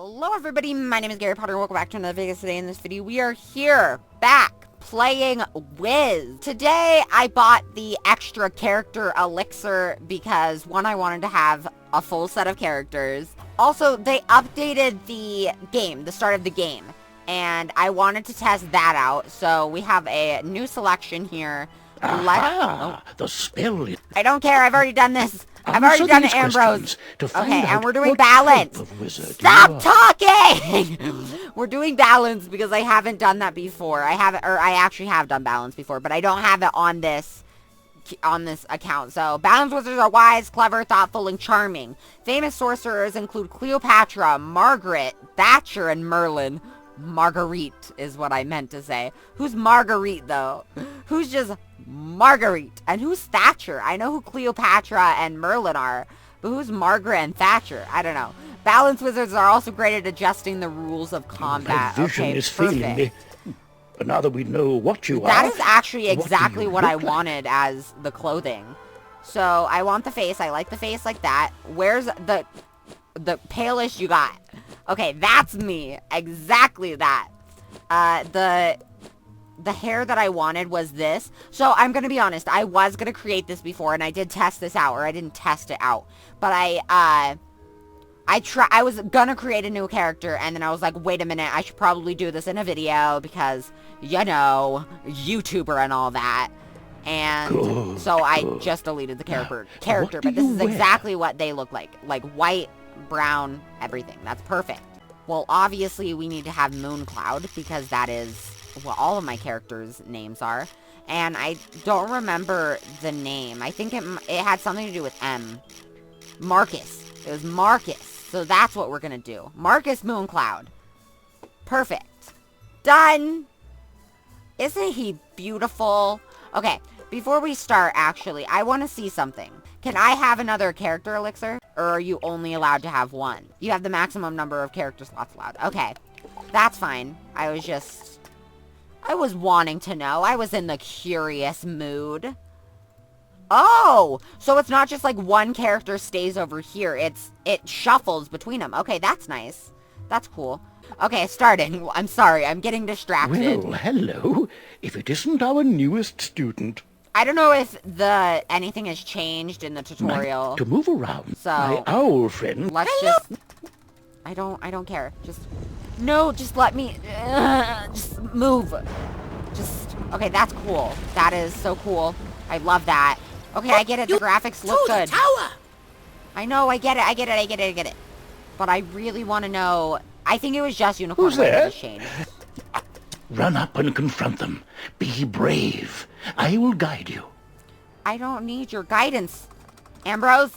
Hello everybody, my name is Gary Potter and welcome back to another video. Today in this video we are here, back, playing Wiz. Today I bought the extra character elixir because one, I wanted to have a full set of characters. Also, they updated the game, the start of the game, and I wanted to test that out. So we have a new selection here. The spell. I don't care, I've already done this. I've already done it, Ambrose. Okay, and we're doing balance. Stop talking! We're doing balance because I haven't done that before. I actually have done balance before, but I don't have it on this account. So, balance wizards are wise, clever, thoughtful, and charming. Famous sorcerers include Cleopatra, Margaret, Thatcher, and Merlin. Marguerite is what I meant to say. Who's Marguerite, though? Who's just Marguerite? And who's Thatcher? I know who Cleopatra and Merlin are, but who's Margaret and Thatcher? I don't know. Balance wizards are also great at adjusting the rules of combat. My vision is failing me. But now that we know what you are... That is actually exactly what I wanted as the clothing. So, I want the face. I like the face like that. Where's the palest you got? Okay, that's me. Exactly that. The hair that I wanted was this. So, I'm going to be honest. I was going to create this before, and I did test this out, or I didn't test it out. But I was going to create a new character, and then I was like, wait a minute, I should probably do this in a video, because, you know, YouTuber and all that. And so I just deleted the character, but this is exactly what they look like. Like, white, brown, everything. That's perfect. Well, obviously, we need to have Mooncloud, because that is what all of my characters' names are. And I don't remember the name. I think it had something to do with M. Marcus. It was Marcus. So that's what we're gonna do. Marcus Mooncloud. Perfect. Done! Isn't he beautiful? Okay, before we start, actually, I want to see something. Can I have another character elixir? Or are you only allowed to have one? You have the maximum number of character slots allowed. Okay, that's fine. I was wanting to know. I was in the curious mood. Oh, so it's not just like one character stays over here. It shuffles between them. Okay, that's nice. That's cool. Okay, starting. I'm sorry, I'm getting distracted. Well, hello. If it isn't our newest student. I don't know if anything has changed in the tutorial. To move around. So my owl friend. Let's just. I don't care. Just let me. Just move. Okay, that's cool. That is so cool. I love that. Okay, I get it. The graphics look good. Tower. I know. I get it. But I really want to know. I think it was just Unicorn Who's there? that changed. Run up and confront them. Be brave. I will guide you. I don't need your guidance, Ambrose.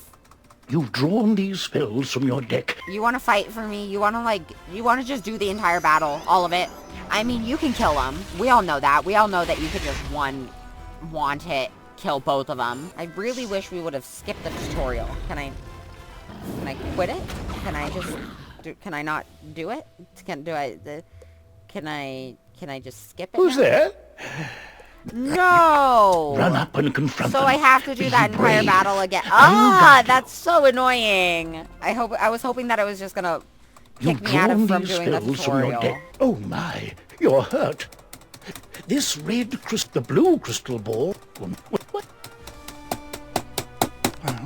You've drawn these spells from your deck. You want to fight for me? You want to just do the entire battle, all of it? I mean, you can kill them. We all know that. We all know that you could just want hit, kill both of them. I really wish we would have skipped the tutorial. Can I quit it? Can I not do it? Can I just skip it? Who's there? No! Run up and confront them. So I have to do Be that entire brave. battle again. That's so annoying. I was hoping that it was just gonna kick me out from doing the tutorial. Oh my, you're hurt. This the blue crystal ball. What?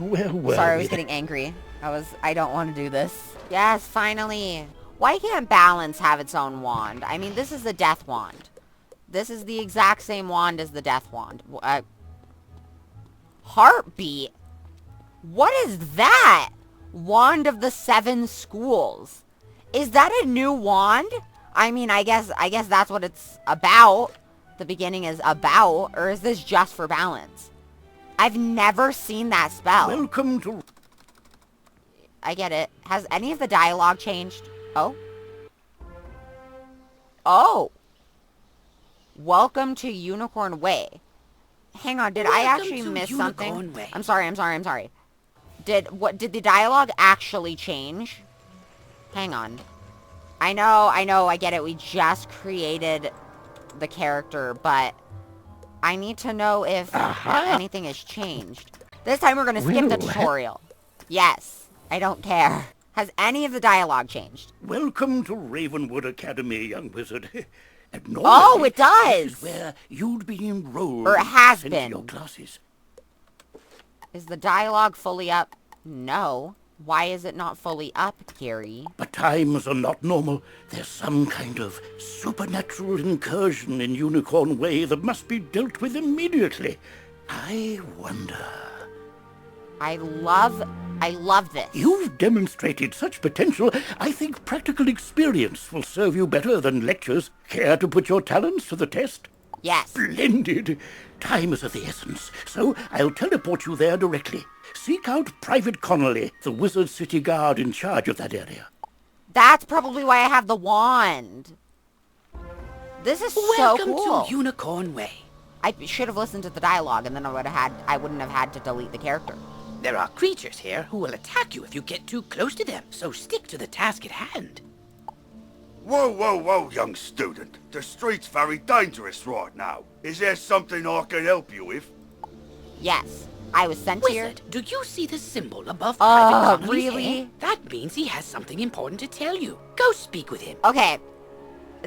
Well. Sorry, I was getting angry. I don't want to do this. Yes, finally. Why can't balance have its own wand? I mean, this is the death wand. This is the exact same wand as the death wand. Heartbeat? What is that? Wand of the 7 schools. Is that a new wand? I mean, I guess that's what it's about. The beginning is about. Or is this just for balance? I've never seen that spell. Welcome to... I get it. Has any of the dialogue changed? Oh? Oh! Welcome to Unicorn Way. Hang on, did I actually miss something? Way. I'm sorry. Did the dialogue actually change? Hang on. I know, I get it. We just created the character, but I need to know if anything has changed. This time we're gonna skip the tutorial. Yes, I don't care. Has any of the dialogue changed? Welcome to Ravenwood Academy, young wizard. And Oh, normally, it does! This is where you'd be enrolled. Or it has and sent to been. your classes. Is the dialogue fully up? No. Why is it not fully up, Gary? But times are not normal. There's some kind of supernatural incursion in Unicorn Way that must be dealt with immediately. I wonder... I love this. You've demonstrated such potential, I think practical experience will serve you better than lectures. Care to put your talents to the test? Yes. Splendid. Time is of the essence, so I'll teleport you there directly. Seek out Private Connolly, the Wizard City Guard in charge of that area. That's probably why I have the wand. This is so cool. Welcome to Unicorn Way. I should have listened to the dialogue, and then I wouldn't have had to delete the character. There are creatures here who will attack you if you get too close to them, so stick to the task at hand. Whoa, whoa, whoa, young student. The street's very dangerous right now. Is there something I can help you with? Yes, I was sent here. Wizard, do you see the symbol above Private Connolly's really? head? That means he has something important to tell you. Go speak with him. Okay,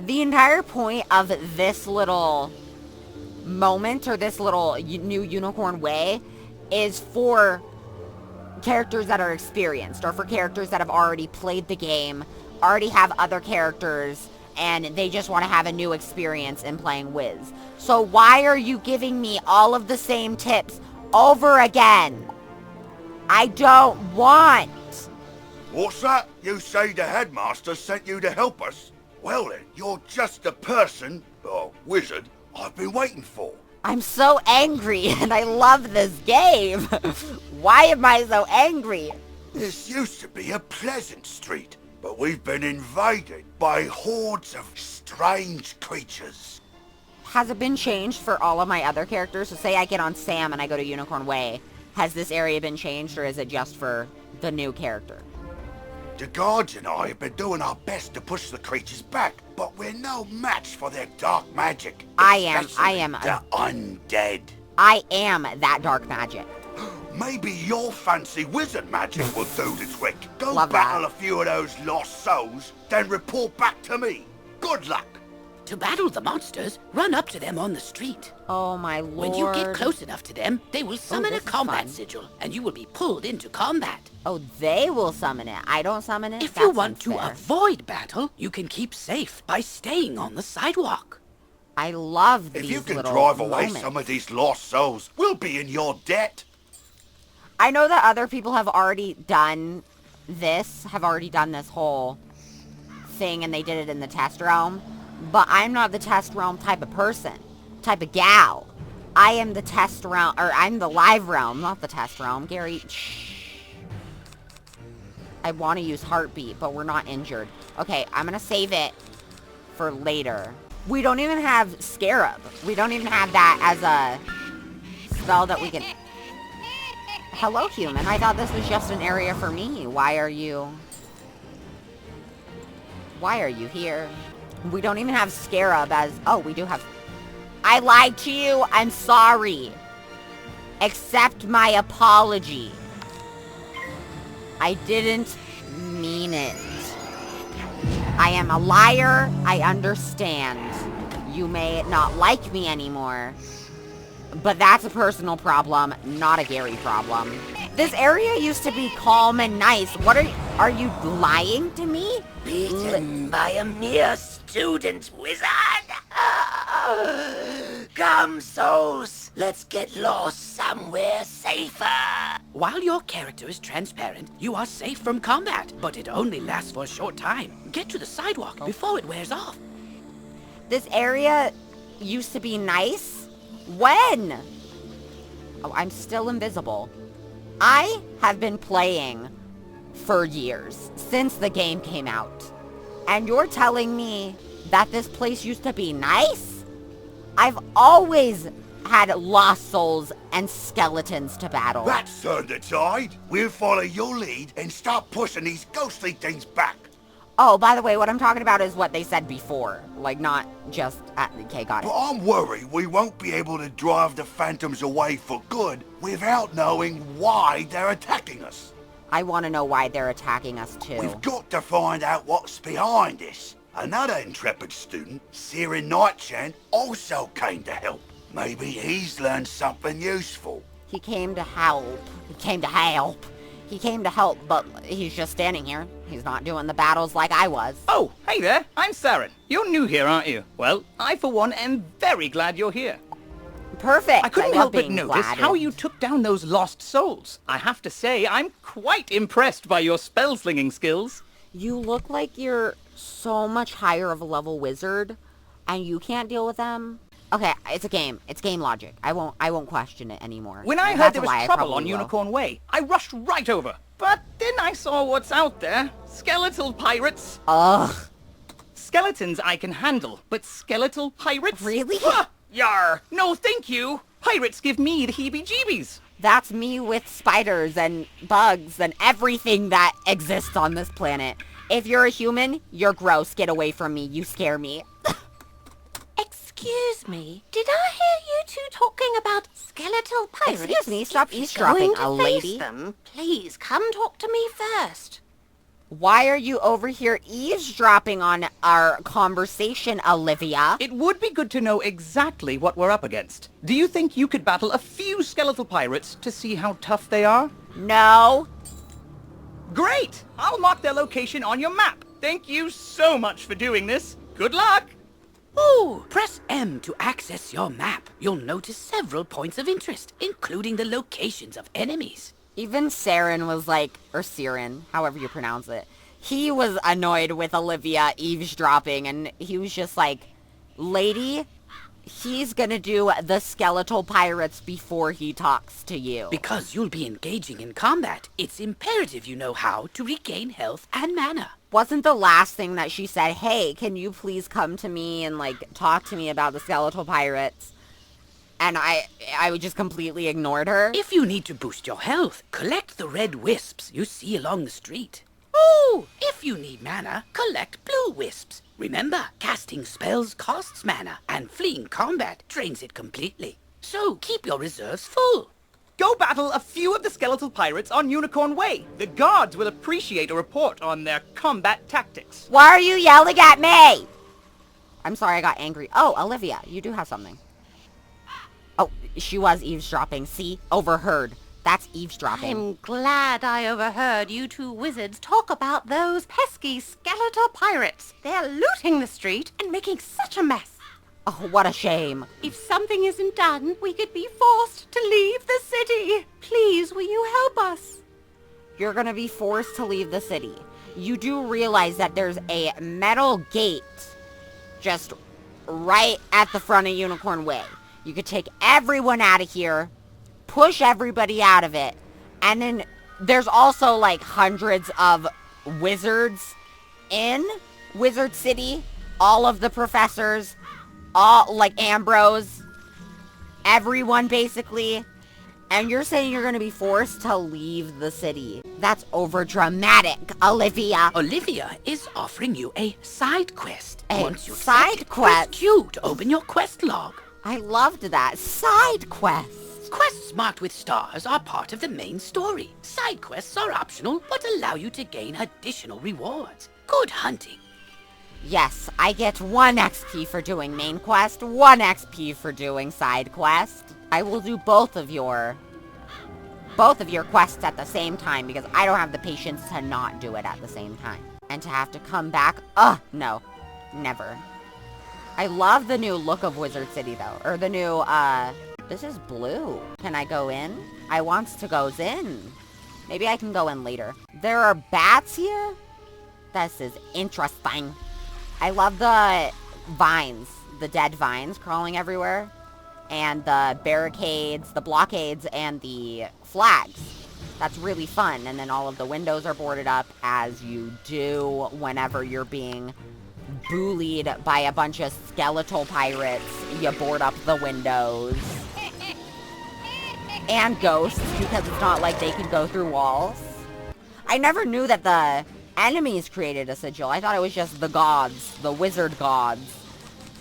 the entire point of this little moment, or this little new Unicorn Way, is for characters that are experienced, or for characters that have already played the game, already have other characters, and they just want to have a new experience in playing Wiz. So why are you giving me all of the same tips over again? I don't want. What's that? You say the headmaster sent you to help us? Well then, you're just the person, or wizard, I've been waiting for. I'm so angry, and I love this game. Why am I so angry? This used to be a pleasant street, but we've been invaded by hordes of strange creatures. Has it been changed for all of my other characters? So say I get on Sam and I go to Unicorn Way. Has this area been changed, or is it just for the new character? The guards and I have been doing our best to push the creatures back, but we're no match for their dark magic. I am The undead. I am that dark magic. Maybe your fancy wizard magic will do the trick. Go Love battle that. a few of those lost souls, then report back to me. Good luck. To battle the monsters, run up to them on the street. Oh my lord. When you get close enough to them, they will summon a this is combat fun. sigil, and you will be pulled into combat. Oh, they will summon it. I don't summon it? If That you want seems to fair. avoid battle, you can keep safe by staying on the sidewalk. I love If these you can little drive away moments. some of these lost souls, we'll be in your debt. I know that other people have already done this, whole thing, and they did it in the test realm. But I'm not the test realm type of person, type of gal. I am the test realm, or I'm the live realm, not the test realm. Gary, shh. I want to use heartbeat, but we're not injured. Okay, I'm going to save it for later. We don't even have Scarab. We don't even have that as a spell that we can... Hello, human. I thought this was just an area for me. Why are you here? We don't even have Scarab as... Oh, we do have... I lied to you. I'm sorry. Accept my apology. I didn't mean it. I am a liar. I understand. You may not like me anymore. But that's a personal problem, not a Gary problem. This area used to be calm and nice. What are you lying to me? Beaten by a mere student, wizard! Come, souls! Let's get lost somewhere safer! While your character is transparent, you are safe from combat, but it only lasts for a short time. Get to the sidewalk before it wears off. This area used to be nice? When? Oh, I'm still invisible. I have been playing for years, since the game came out. And you're telling me that this place used to be nice? I've always had lost souls and skeletons to battle. That's turned the tide. We'll follow your lead and start pushing these ghostly things back. Oh, by the way, what I'm talking about is what they said before. Like, not just... okay, got it. But I'm worried we won't be able to drive the phantoms away for good without knowing why they're attacking us. I want to know why they're attacking us, too. We've got to find out what's behind this. Another intrepid student, Sirin Nightchan, also came to help. Maybe he's learned something useful. He came to help. He came to help. He came to help, but he's just standing here. He's not doing the battles like I was. Oh, hey there. I'm Saren. You're new here, aren't you? Well, I, for one, am very glad you're here. Perfect. I couldn't love help but being notice flattered. how you took down those lost souls. I have to say, I'm quite impressed by your spell-slinging skills. You look like you're so much higher of a level wizard, and you can't deal with them. Okay, it's a game. It's game logic. I won't question it anymore. When I That's heard a there was lie, I trouble probably on will. Unicorn Way, I rushed right over. But then I saw what's out there. Skeletal pirates. Ugh. Skeletons I can handle, but skeletal pirates? Really? Ah, yar! No, thank you! Pirates give me the heebie-jeebies. That's me with spiders and bugs and everything that exists on this planet. If you're a human, you're gross. Get away from me. You scare me. Excuse me, did I hear you two talking about skeletal pirates? Excuse me, stop If you're eavesdropping, going to a face lady. them, please come talk to me first. Why are you over here eavesdropping on our conversation, Olivia? It would be good to know exactly what we're up against. Do you think you could battle a few skeletal pirates to see how tough they are? No. Great! I'll mark their location on your map. Thank you so much for doing this. Good luck! Ooh, press M to access your map. You'll notice several points of interest, including the locations of enemies. Even Saren was like, or Siren, however you pronounce it. He was annoyed with Olivia eavesdropping, and he was just like, lady, he's gonna do the skeletal pirates before he talks to you. Because you'll be engaging in combat, it's imperative you know how to regain health and mana. Wasn't the last thing that she said, hey, can you please come to me and, like, talk to me about the skeletal pirates? And I just completely ignored her. If you need to boost your health, collect the red wisps you see along the street. Ooh, if you need mana, collect blue wisps. Remember, casting spells costs mana, and fleeing combat drains it completely. So keep your reserves full. Go battle a few of the skeletal pirates on Unicorn Way. The guards will appreciate a report on their combat tactics. Why are you yelling at me? I'm sorry, I got angry. Oh, Olivia, you do have something. Oh, she was eavesdropping. See? Overheard. That's eavesdropping. I'm glad I overheard you two wizards talk about those pesky skeletal pirates. They're looting the street and making such a mess. Oh, what a shame. If something isn't done, we could be forced to leave the city. Please, will you help us? You're gonna be forced to leave the city. You do realize that there's a metal gate just right at the front of Unicorn Way. You could take everyone out of here, push everybody out of it, and then there's also like hundreds of wizards in Wizard City. All of the professors, all like Ambrose, everyone basically. And you're saying you're going to be forced to leave the city. That's over dramatic, Olivia. Olivia is offering you a side quest. A Once you side accept, quest? press Q to open your quest log. I loved that. Side quest. Quests marked with stars are part of the main story. Side quests are optional, but allow you to gain additional rewards. Good hunting. Yes, I get 1 XP for doing main quest, 1 XP for doing side quest. I will do both of your quests at the same time because I don't have the patience to not do it at the same time. And to have to come back, no, never. I love the new look of Wizard City though, or the new, this is blue. Can I go in? I wants to goes in. Maybe I can go in later. There are bats here? This is interesting. I love the vines, the dead vines crawling everywhere. And the barricades, the blockades, and the flags. That's really fun. And then all of the windows are boarded up, as you do whenever you're being bullied by a bunch of skeletal pirates. You board up the windows. And ghosts, because it's not like they can go through walls. I never knew that the enemies created a sigil. I thought it was just the gods, the wizard gods,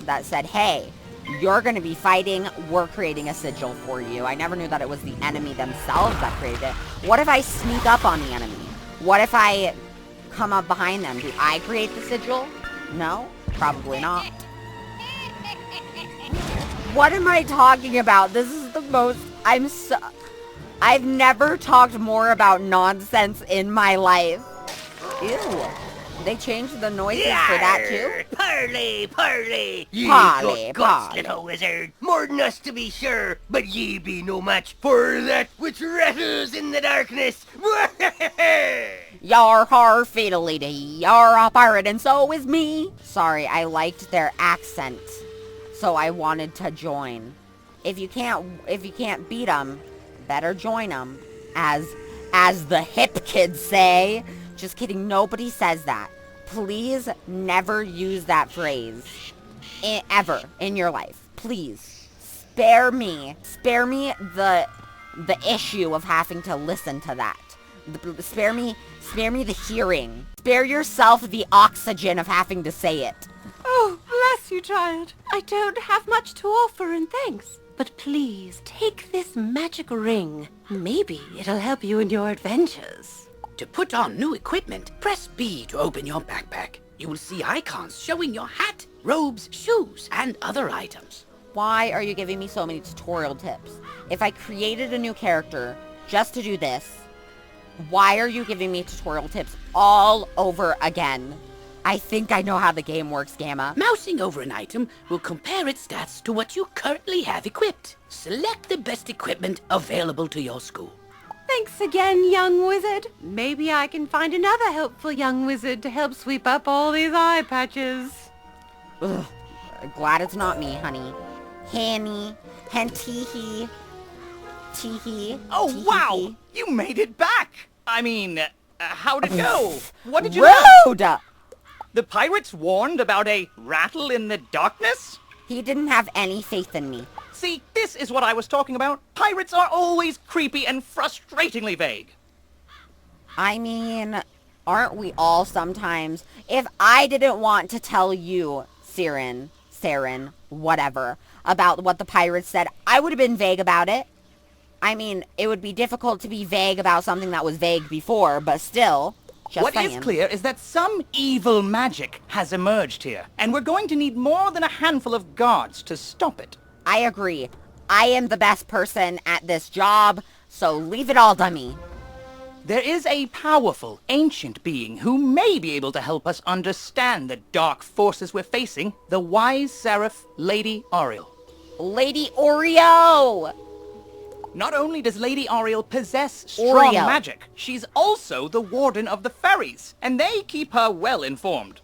that said, hey, you're going to be fighting, we're creating a sigil for you. I never knew that it was the enemy themselves that created it. What if I sneak up on the enemy? What if I come up behind them? Do I create the sigil? No, probably not. What am I talking about? This is the most... I've never talked more about nonsense in my life. Ew. They changed the noises for that too? Parley, parley! Ye Parley, got guts, parley. little wizard. More than us to be sure, but ye be no match for that which rattles in the darkness. Yar har fiddly-dee, you're a pirate and so is me. Sorry, I liked their accent, so I wanted to join. If you can't beat them, better join them, as the hip kids say. Just kidding, nobody says that. Please never use that phrase ever in your life. Please spare me the issue of having to listen to that. Spare me the hearing. Spare yourself the oxygen of having to say it. Oh, bless you, child. I don't have much to offer in thanks. But please, take this magic ring. Maybe it'll help you in your adventures. To put on new equipment, press B to open your backpack. You will see icons showing your hat, robes, shoes, and other items. Why are you giving me so many tutorial tips? If I created a new character just to do this, why are you giving me tutorial tips all over again? I think I know how the game works, Gamma. Mousing over an item will compare its stats to what you currently have equipped. Select the best equipment available to your school. Thanks again, young wizard. Maybe I can find another helpful young wizard to help sweep up all these eye patches. Ugh. Glad it's not me, honey. Hanny. Henteehee. Teehee. Oh, Teehee. wow! You made it back! I mean, how'd it go? What did you know? Rude! The pirates warned about a rattle in the darkness? He didn't have any faith in me. See, this is what I was talking about. Pirates are always creepy and frustratingly vague. I mean, aren't we all sometimes? If I didn't want to tell you, Saren, whatever, about what the pirates said, I would have been vague about it. I mean, it would be difficult to be vague about something that was vague before, but still, just What saying. is clear is that some evil magic has emerged here, and we're going to need more than a handful of guards to stop it. I agree. I am the best person at this job, so leave it all to me. There is a powerful, ancient being who may be able to help us understand the dark forces we're facing, the wise seraph, Lady Ariel. Lady Oreo! Not only does Lady Ariel possess strong Oreo. magic, she's also the warden of the ferries, and they keep her well informed.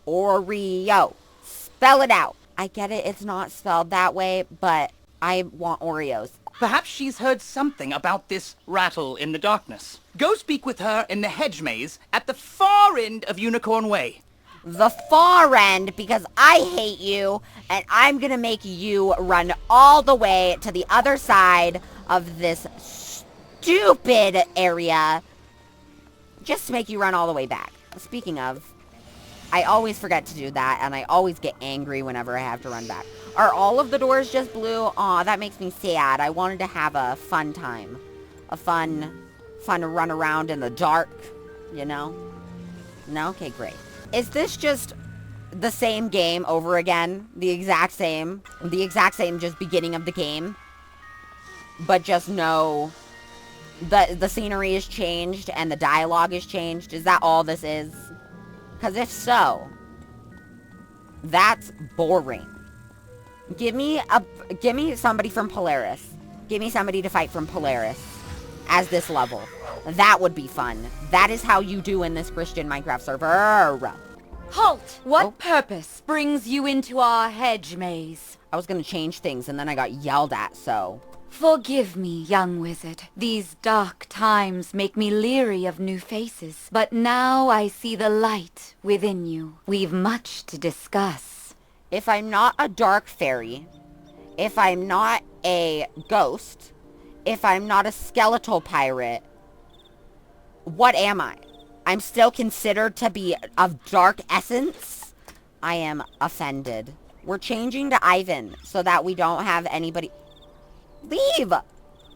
Oreo. Spell it out. I get it, it's not spelled that way, but I want Oreos. Perhaps she's heard something about this rattle in the darkness. Go speak with her in the hedge maze at the far end of Unicorn Way. The far end, because I hate you, and I'm gonna make you run all the way to the other side of this stupid area, just to make you run all the way back. Speaking of, I always forget to do that, and I always get angry whenever I have to run back. Are all of the doors just blue? Aw, that makes me sad. I wanted to have a fun time. A fun run around in the dark, you know? No? Okay, great. Is this just the same game over again? The exact same just beginning of the game? But just no... The scenery is changed and the dialogue is changed? Is that all this is? Because if so, that's boring. Give me somebody from Polaris. Give me somebody to fight from Polaris as this level. That would be fun. That is how you do in this Christian Minecraft server. Halt! What Oh. purpose brings you into our hedge maze? I was gonna change things and then I got yelled at, so... Forgive me, young wizard. These dark times make me leery of new faces. But now I see the light within you. We've much to discuss. If I'm not a dark fairy, if I'm not a ghost, if I'm not a skeletal pirate, what am I? I'm still considered to be of dark essence? I am offended. We're changing to Ivan so that we don't have anybody... Leave!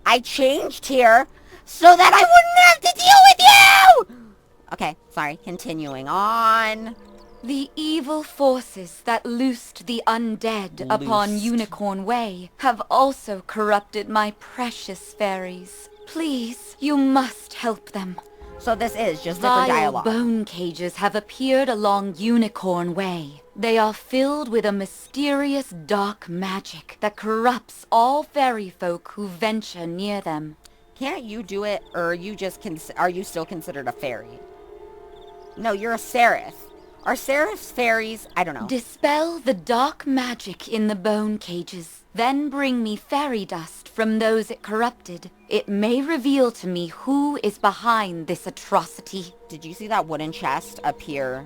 I changed here so that I wouldn't have to deal with you! Okay, sorry, continuing on. The evil forces that loosed the undead upon Unicorn Way have also corrupted my precious fairies. Please, you must help them. So this is just different Vile dialogue. bone cages have appeared along Unicorn Way. They are filled with a mysterious dark magic that corrupts all fairy folk who venture near them. Can't you do it, or are you just are you still considered a fairy? No, you're a seraph. Are seraphs fairies? I don't know. Dispel the dark magic in the bone cages. Then bring me fairy dust from those it corrupted. It may reveal to me who is behind this atrocity. Did you see that wooden chest appear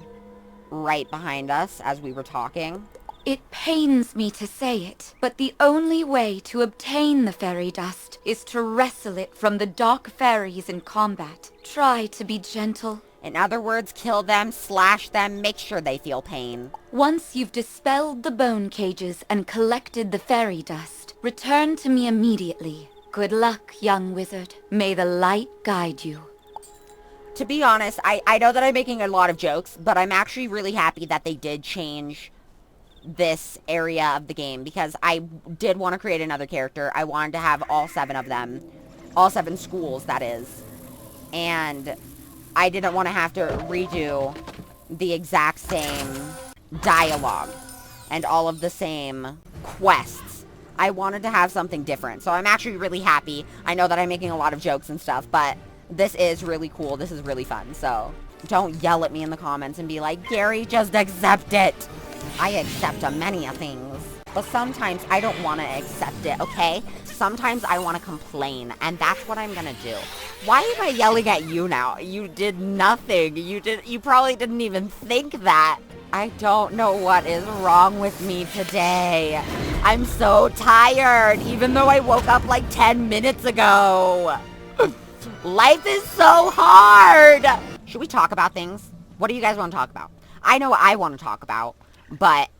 right behind us as we were talking? It pains me to say it, but the only way to obtain the fairy dust is to wrestle it from the dark fairies in combat. Try to be gentle. In other words, kill them, slash them, make sure they feel pain. Once you've dispelled the bone cages and collected the fairy dust, return to me immediately. Good luck, young wizard. May the light guide you. To be honest, I know that I'm making a lot of jokes, but I'm actually really happy that they did change this area of the game, because I did want to create another character. I wanted to have all 7 of them. All 7 schools, that is. And I didn't want to have to redo the exact same dialogue and all of the same quests. I wanted to have something different. So I'm actually really happy. I know that I'm making a lot of jokes and stuff, but this is really cool. This is really fun. So don't yell at me in the comments and be like, Gary, just accept it. I accept many things. But sometimes I don't want to accept it, okay? Sometimes I want to complain, and that's what I'm gonna do. Why am I yelling at you now? You did nothing. You probably didn't even think that. I don't know what is wrong with me today. I'm so tired, even though I woke up like 10 minutes ago. Life is so hard. Should we talk about things? What do you guys want to talk about? I know what I want to talk about, but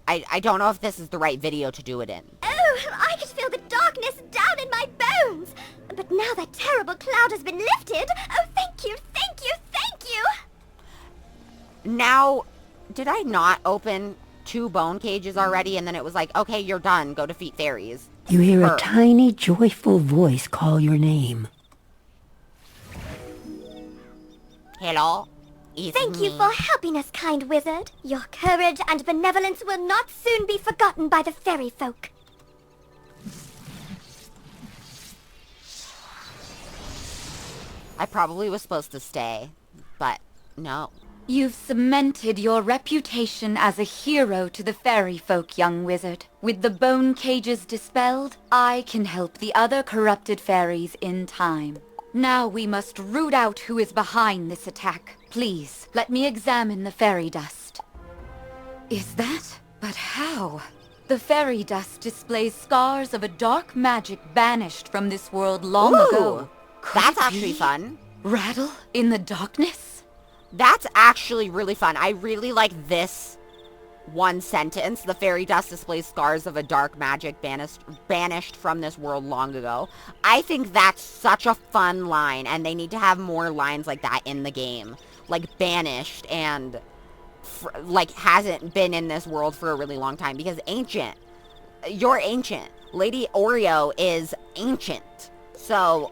I don't know if this is the right video to do it in. Oh, I could feel the darkness down in my bones. But now that terrible cloud has been lifted, oh, thank you, thank you, thank you. Now, did I not open 2 bone cages already, and then it was like, okay, you're done, go defeat fairies? You hear a tiny, joyful voice call your name. Hello? Thank you for helping us, kind wizard. Your courage and benevolence will not soon be forgotten by the fairy folk. I probably was supposed to stay, but no. You've cemented your reputation as a hero to the fairy folk, young wizard. With the bone cages dispelled, I can help the other corrupted fairies in time. Now we must root out who is behind this attack. Please, let me examine the fairy dust. Is that? But how? The fairy dust displays scars of a dark magic banished from this world long ago. That's actually fun. Rattle in the darkness? That's actually really fun. I really like this one sentence. The fairy dust displays scars of a dark magic banished from this world long ago. I think that's such a fun line, and they need to have more lines like that in the game. Like banished and like hasn't been in this world for a really long time, because ancient. You're ancient. Lady Oreo is ancient. So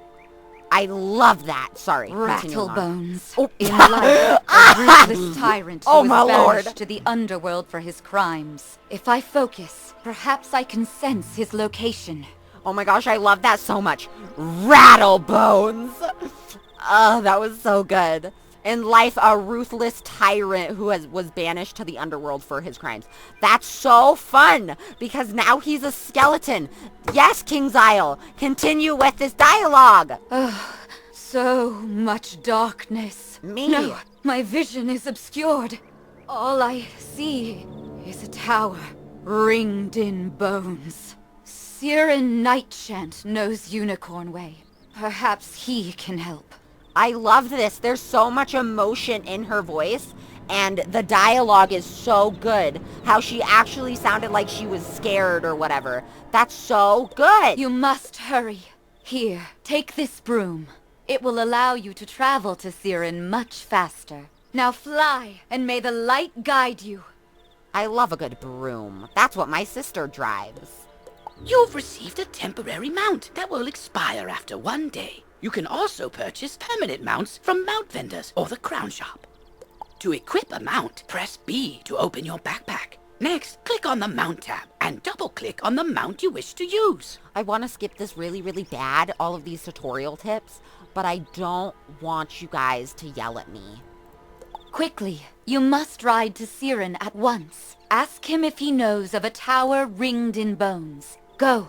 I love that. Sorry. Rattlebones. Oh. In life, a ruthless tyrant who Oh, was my banished lord. to the underworld for his crimes. If I focus, perhaps I can sense his location. Oh my gosh, I love that so much. Rattlebones. Oh, that was so good. In life, a ruthless tyrant who was banished to the underworld for his crimes. That's so fun, because now he's a skeleton. Yes, King's Isle, continue with this dialogue. So much darkness. Me? No, my vision is obscured. All I see is a tower ringed in bones. Siren Nightchant knows Unicorn Way. Perhaps he can help. I love this. There's so much emotion in her voice, and the dialogue is so good. How she actually sounded like she was scared or whatever. That's so good. You must hurry. Here, take this broom. It will allow you to travel to Siren much faster. Now fly, and may the light guide you. I love a good broom. That's what my sister drives. You've received a temporary mount that will expire after 1 day. You can also purchase permanent mounts from mount vendors or the crown shop. To equip a mount, press B to open your backpack. Next, click on the Mount tab and double-click on the mount you wish to use. I want to skip this really, really bad, all of these tutorial tips, but I don't want you guys to yell at me. Quickly, you must ride to Siren at once. Ask him if he knows of a tower ringed in bones. Go.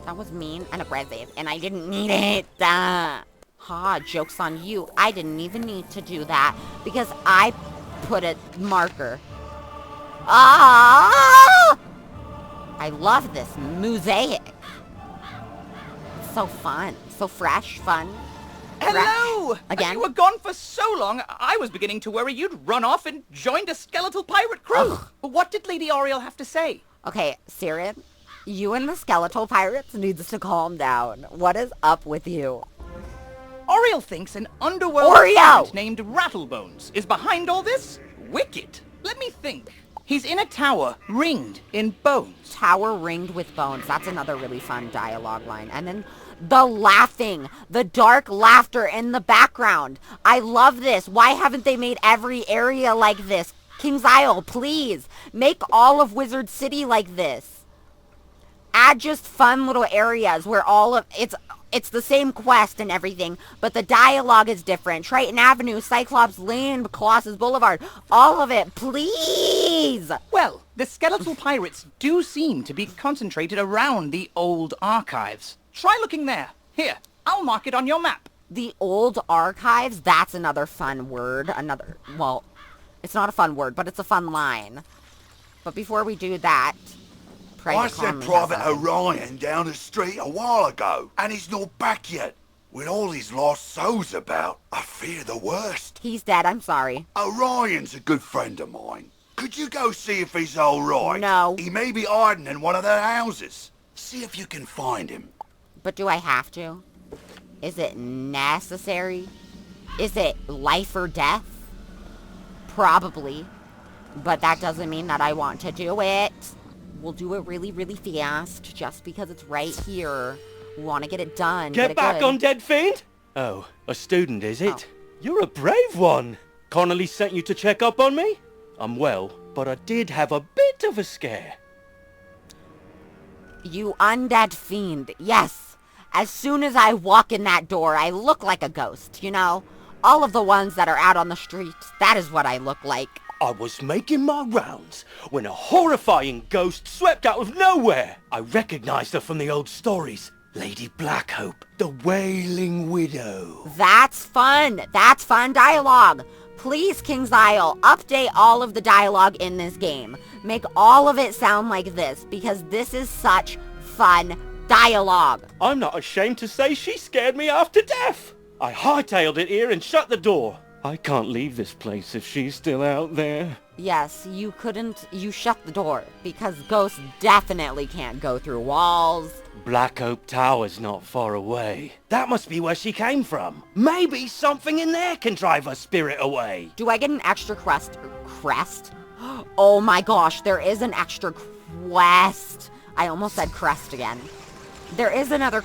That was mean and aggressive, and I didn't need it. Ha, joke's on you. I didn't even need to do that because I put a marker. Ah! I love this mosaic. It's so fun. So fresh, fun. Hello! Fresh. Again? You were gone for so long, I was beginning to worry you'd run off and joined a skeletal pirate crew. Ugh. What did Lady Oriel have to say? Okay, Siren, you and the skeletal pirates needs to calm down. What is up with you? Oriel thinks an underworld Oreo! pirate named Rattlebones is behind all this? Wicked. Let me think. He's in a tower ringed in bones. Tower ringed with bones. That's another really fun dialogue line. And then the laughing, the dark laughter in the background. I love this. Why haven't they made every area like this? King's Isle, please. Make all of Wizard City like this. Add just fun little areas where all of it's the same quest and everything, but the dialogue is different. Triton Avenue, Cyclops Lane, Colossus Boulevard, all of it, please! Well, the skeletal pirates do seem to be concentrated around the old archives. Try looking there. Here, I'll mark it on your map. The old archives, that's another fun word. Well, it's not a fun word, but it's a fun line. But before we do that, I sent Private Orion down the street a while ago, and he's not back yet. With all these lost souls about, I fear the worst. He's dead, I'm sorry. Orion's a good friend of mine. Could you go see if he's all right? No. He may be hiding in one of their houses. See if you can find him. But do I have to? Is it necessary? Is it life or death? Probably. But that doesn't mean that I want to do it. We'll do it really, really fast, just because it's right here. We want to get it done. Get back on, Dead Fiend! Oh, a student, is it? Oh. You're a brave one. Connolly sent you to check up on me? I'm well, but I did have a bit of a scare. You undead fiend, yes. As soon as I walk in that door, I look like a ghost, you know? All of the ones that are out on the streets, that is what I look like. I was making my rounds when a horrifying ghost swept out of nowhere. I recognized her from the old stories. Lady Blackhope, the Wailing Widow. That's fun. That's fun dialogue. Please, King's Isle, update all of the dialogue in this game. Make all of it sound like this, because this is such fun dialogue. I'm not ashamed to say she scared me half to death. I hightailed it here and shut the door. I can't leave this place if she's still out there. Yes, you shut the door, because ghosts definitely can't go through walls. Black Oak Tower's not far away. That must be where she came from. Maybe something in there can drive her spirit away. Do I get an extra crest? Oh my gosh, there is an extra quest. I almost said crest again. There is another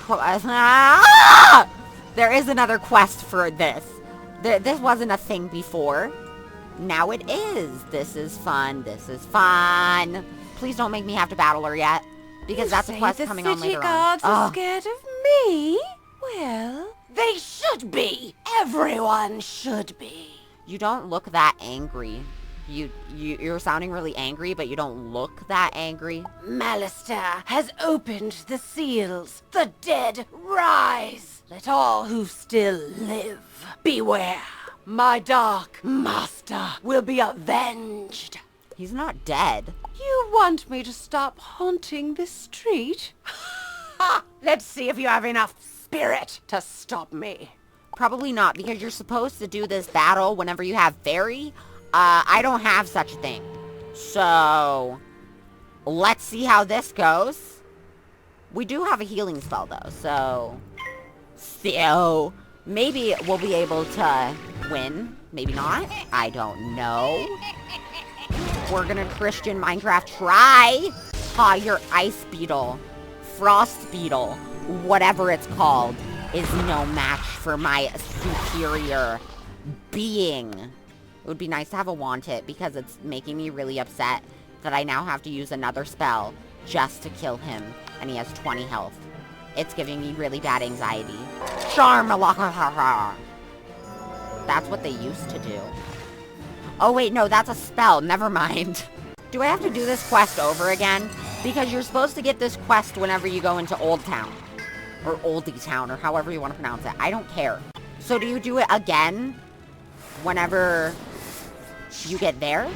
There is another quest for this. This wasn't a thing before. Now it is. This is fun. This is fun. Please don't make me have to battle her yet. Because that's a quest coming on later on. The city guards are scared of me? Well, they should be. Everyone should be. You don't look that angry. You're sounding really angry, but you don't look that angry. Malister has opened the seals. The dead rise. Let all who still live beware. My dark master will be avenged. He's not dead. You want me to stop haunting this street? Let's see if you have enough spirit to stop me. Probably not, because you're supposed to do this battle whenever you have fairy. I don't have such a thing. So, let's see how this goes. We do have a healing spell, though, so maybe we'll be able to win. Maybe not. I don't know. We're gonna Christian Minecraft try. Ha, your ice beetle, frost beetle, whatever it's called, is no match for my superior being. It would be nice to have a want it because it's making me really upset that I now have to use another spell just to kill him, and he has 20 health. It's giving me really bad anxiety. Charm. That's what they used to do. Oh wait, no, that's a spell. Never mind. Do I have to do this quest over again? Because you're supposed to get this quest whenever you go into Old Town. Or Oldie Town, or however you want to pronounce it. I don't care. So do you do it again whenever you get there?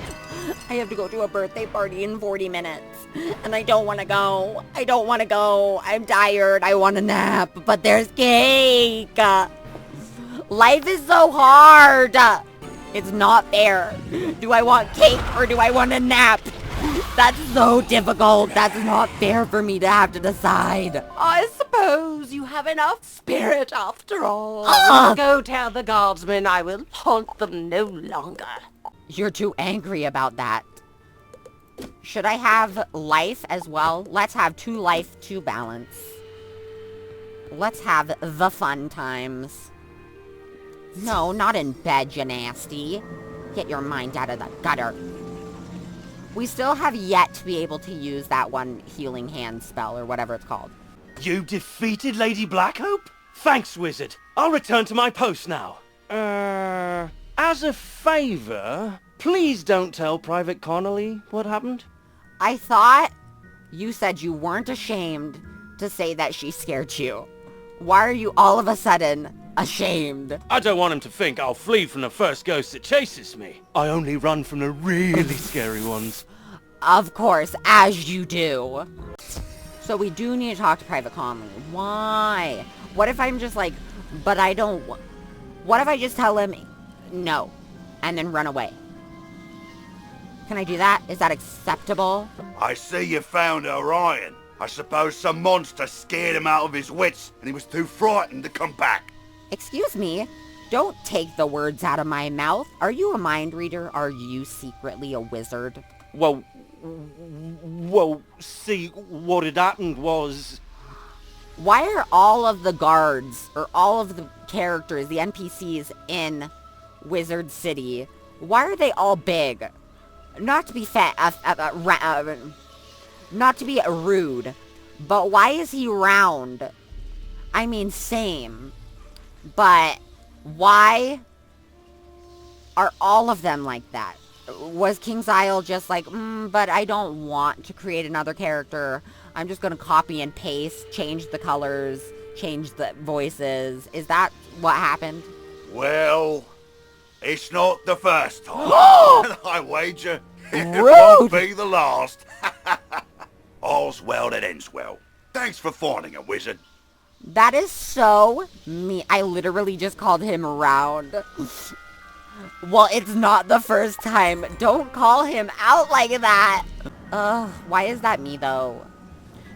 I have to go to a birthday party in 40 minutes. And I don't want to go. I don't want to go. I'm tired. I want a nap. But there's cake. Life is so hard. It's not fair. Do I want cake or do I want a nap? That's so difficult. That's not fair for me to have to decide. I suppose you have enough spirit after all. Go tell the guardsmen I will haunt them no longer. You're too angry about that. Should I have life as well? Let's have 2 life, 2 balance. Let's have the fun times. No, not in bed, you nasty. Get your mind out of the gutter. We still have yet to be able to use that one healing hand spell, or whatever it's called. You defeated Lady Blackhope? Thanks, Wizard. I'll return to my post now. As a favor, please don't tell Private Connolly what happened. I thought you said you weren't ashamed to say that she scared you. Why are you all of a sudden ashamed? I don't want him to think I'll flee from the first ghost that chases me. I only run from the really scary ones. Of course, as you do. So we do need to talk to Private Connolly. Why? What if I'm just like, but I don't... What if I just tell him no, and then run away? Can I do that? Is that acceptable? I see you found Orion. I suppose some monster scared him out of his wits and he was too frightened to come back. Excuse me? Don't take the words out of my mouth. Are you a mind reader? Are you secretly a wizard? Well, see, what had happened was... Why are all of the guards, or all of the characters, the NPCs in Wizard City, why are they all big? Not to be not to be rude, but why is he round? I mean, same. But why are all of them like that? Was King's Isle just like, but I don't want to create another character. I'm just going to copy and paste, change the colors, change the voices. Is that what happened? Well, it's not the first time. And I wager it won't be the last. All's well that ends well. Thanks for finding a wizard. That is so mean. I literally just called him round. Well, it's not the first time. Don't call him out like that. Why is that me, though?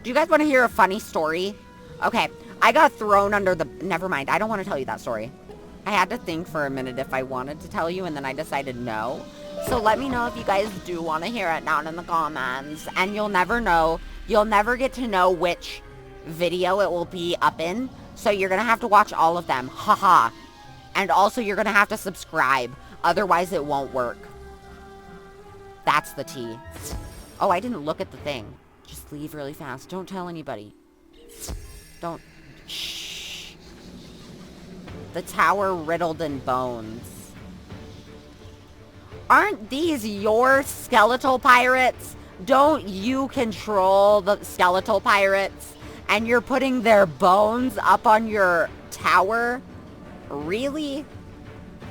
Do you guys want to hear a funny story? Okay, I got thrown under the... Never mind, I don't want to tell you that story. I had to think for a minute if I wanted to tell you, and then I decided no. So let me know if you guys do want to hear it down in the comments. And you'll never know. You'll never get to know which video it will be up in. So you're going to have to watch all of them. Haha. And also you're going to have to subscribe. Otherwise it won't work. That's the tea. Oh, I didn't look at the thing. Just leave really fast. Don't tell anybody. Don't. Shh. The tower riddled in bones. Aren't these your skeletal pirates? Don't you control the skeletal pirates? And you're putting their bones up on your tower? Really?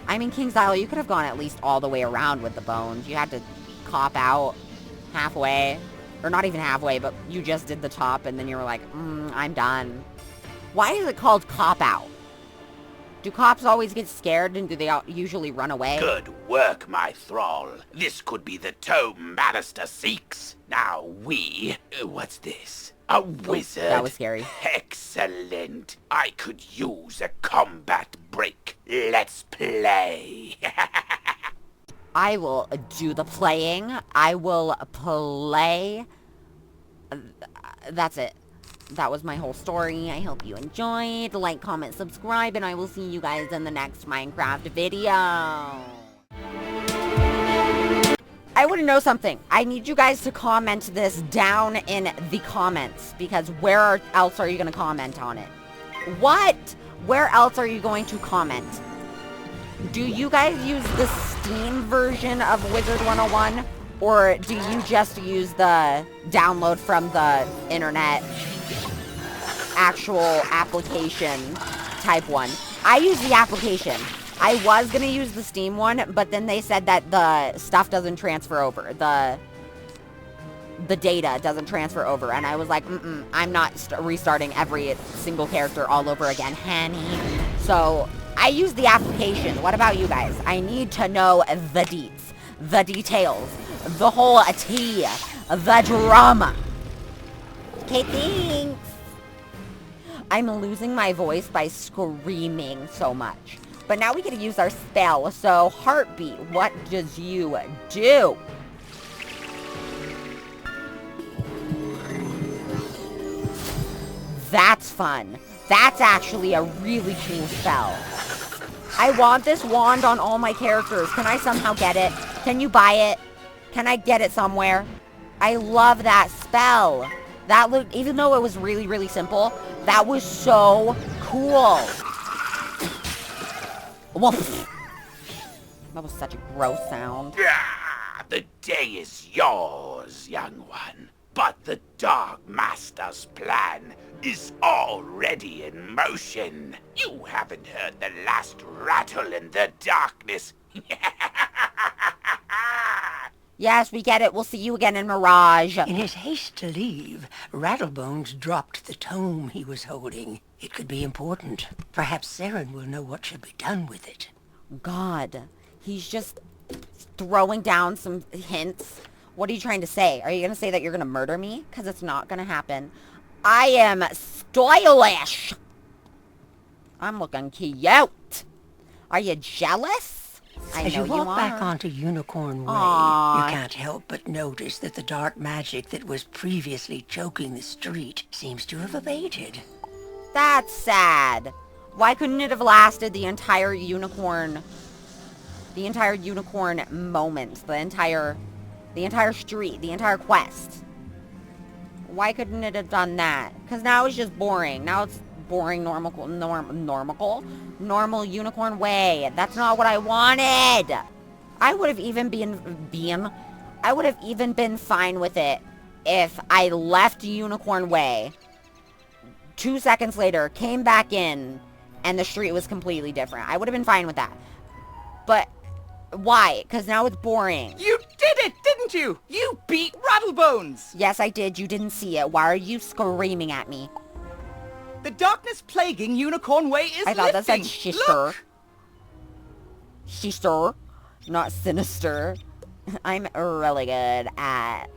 I mean, King's Isle, you could have gone at least all the way around with the bones. You had to cop out halfway. Or not even halfway, but you just did the top and then you were like, I'm done. Why is it called cop out? Do cops always get scared and do they usually run away? Good work, my thrall. This could be the tome Bannister seeks. Now what's this? A wizard? That was scary. Excellent. I could use a combat break. Let's play. I will do the playing. I will play. That's it. That was my whole story. I hope you enjoyed. Like, comment, subscribe, and I will see you guys in the next Minecraft video. I want to know something. I need you guys to comment this down in the comments, because where else are you going to comment on it? What? Where else are you going to comment? Do you guys use the Steam version of Wizard101, or do you just use the download from the internet actual application type one? I use the application. I was going to use the Steam one, but then they said that the stuff doesn't transfer over. The data doesn't transfer over. And I was like, I'm not restarting every single character all over again, honey. So I use the application. What about you guys? I need to know the deets, the details, the whole tea, the drama. Okay, thanks. I'm losing my voice by screaming so much. But now we get to use our spell. So, heartbeat, what does you do? That's fun. That's actually a really cool spell. I want this wand on all my characters. Can I somehow get it? Can you buy it? Can I get it somewhere? I love that spell. That looked, even though it was really, really simple, that was so cool. Woof. That was such a gross sound. The day is yours, young one. But the Dark Master's plan is already in motion. You haven't heard the last rattle in the darkness. Yes, we get it. We'll see you again in Mirage. In his haste to leave, Rattlebones dropped the tome he was holding. It could be important. Perhaps Saren will know what should be done with it. God, he's just throwing down some hints. What are you trying to say? Are you going to say that you're going to murder me? Because it's not going to happen. I am stylish. I'm looking cute. Are you jealous? As you walk back onto Unicorn Way, you can't help but notice that the dark magic that was previously choking the street seems to have abated. That's sad. Why couldn't it have lasted the entire unicorn moment, the entire street, the entire quest? Why couldn't it have done that? Because now it's just boring. Now it's boring normal Unicorn Way. That's not what I wanted. I would have even been fine with it if I left Unicorn Way, 2 seconds later, came back in, and the street was completely different. I would have been fine with that. But why? Because now it's boring. You did it, didn't you? You beat Rattlebones! Yes, I did. You didn't see it. Why are you screaming at me? The darkness plaguing Unicorn Way is I thought lifting. that said sister. Sister, not sinister. I'm really good at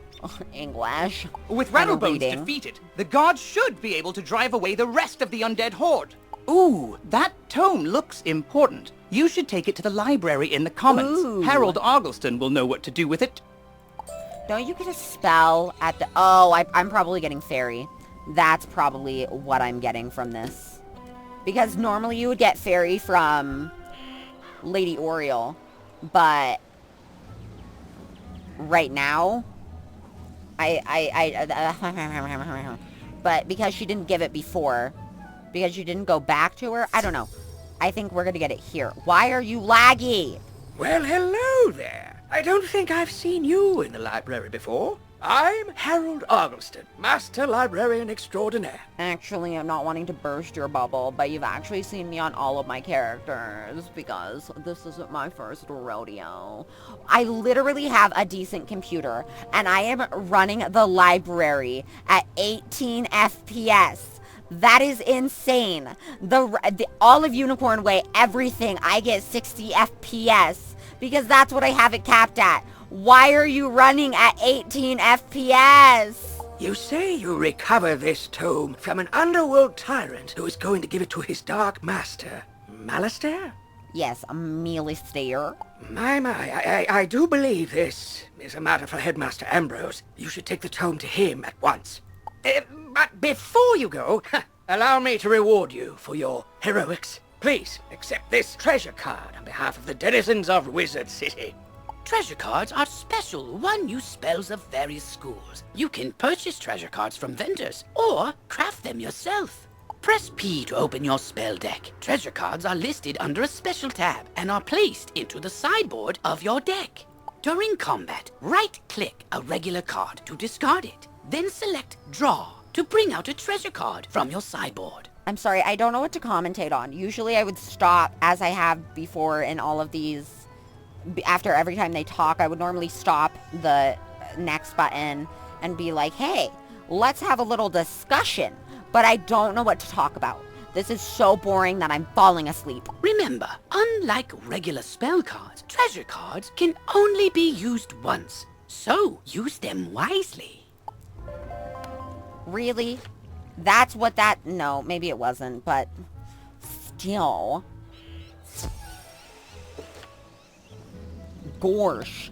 English. With Rattlebones defeated, the gods should be able to drive away the rest of the undead horde. Ooh, that tome looks important. You should take it to the library in the commons. Ooh. Harold Argleston will know what to do with it. Don't you get a spell at the... Oh, I'm probably getting fairy. That's probably what I'm getting from this. Because normally you would get fairy from Lady Oriole. But right now, but because she didn't give it before, because you didn't go back to her, I don't know. I think we're going to get it here. Why are you laggy? Well, hello there. I don't think I've seen you in the library before. I'm Harold Argleston, Master Librarian Extraordinaire. Actually, I'm not wanting to burst your bubble, but you've actually seen me on all of my characters, because this isn't my first rodeo. I literally have a decent computer, and I am running the library at 18 FPS. That is insane. All of Unicorn Way, everything, I get 60 FPS because that's what I have it capped at. Why are you running at 18 FPS? You say you recover this tome from an underworld tyrant who is going to give it to his dark master, Malistaire? Yes, a Malistaire. I do believe this is a matter for Headmaster Ambrose. You should take the tome to him at once. But before you go, allow me to reward you for your heroics. Please, accept this treasure card on behalf of the denizens of Wizard City. Treasure cards are special one-use spells of various schools. You can purchase treasure cards from vendors or craft them yourself. Press P to open your spell deck. Treasure cards are listed under a special tab and are placed into the sideboard of your deck. During combat, right-click a regular card to discard it. Then select Draw to bring out a treasure card from your sideboard. I'm sorry, I don't know what to commentate on. Usually I would stop, as I have before in all of these. After every time they talk, I would normally stop the next button and be like, hey, let's have a little discussion. But I don't know what to talk about. This is so boring that I'm falling asleep. Remember, unlike regular spell cards, treasure cards can only be used once. So use them wisely. Really? That's what that... No, maybe it wasn't, but still... Gorsh.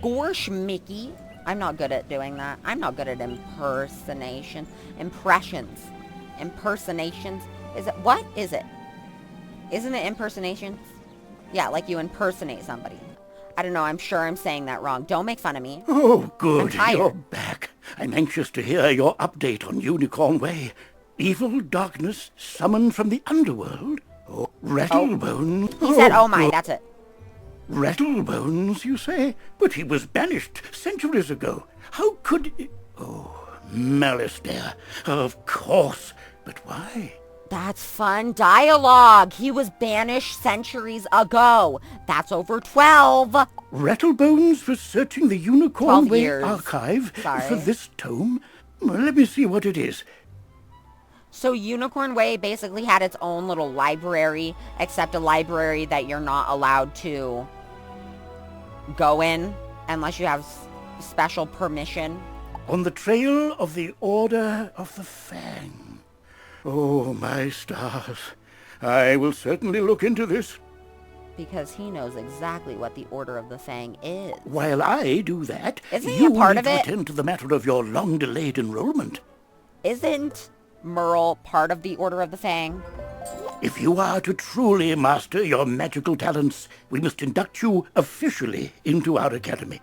Gorsh, Mickey. I'm not good at doing that. I'm not good at impersonation. Impressions. Impersonations. Is it... What is it? Isn't it impersonations? Yeah, like you impersonate somebody. I don't know. I'm sure I'm saying that wrong. Don't make fun of me. Oh, good. You're back. I'm anxious to hear your update on Unicorn Way. Evil darkness summoned from the underworld? Oh, Rattlebones? He said, oh my, that's it. Rattlebones, you say? But he was banished centuries ago. How could... Oh, Malistaire. Of course. But why? That's fun dialogue. He was banished centuries ago. That's over 12. Rattlebones was searching the Unicorn Way archive for this tome? Well, let me see what it is. So Unicorn Way basically had its own little library, except a library that you're not allowed to go in unless you have special permission. On the trail of the Order of the Fang. Oh, my stars. I will certainly look into this. Because he knows exactly what the Order of the Fang is. While I do that, Isn't he a part of it? attend to the matter of your long-delayed enrollment. Isn't Merle part of the Order of the Fang? If you are to truly master your magical talents, we must induct you officially into our academy.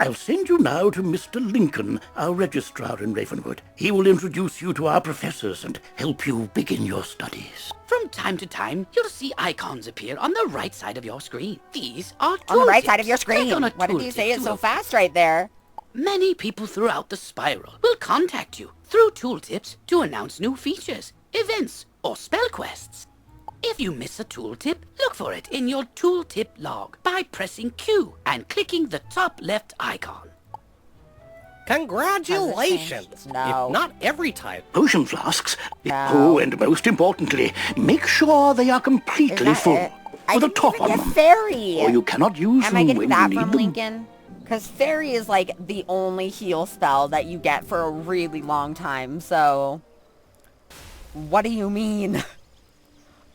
I'll send you now to Mr. Lincoln, our registrar in Ravenwood. He will introduce you to our professors and help you begin your studies. From time to time, you'll see icons appear on the right side of your screen. These are tooltips. On the right side of your screen. What did you say it so fast right there? Many people throughout the spiral will contact you through tooltips to announce new features, events, or spell quests. If you miss a tooltip, look for it in your tooltip log by pressing Q and clicking the top left icon. Congratulations! No. If not every type. Potion flasks. No. Oh, and most importantly, make sure they are completely full. With a top on them. Fairy. Or you cannot use Am them I getting when that you from need them. Lincoln? Because Fairy is like the only heal spell that you get for a really long time, so... What do you mean?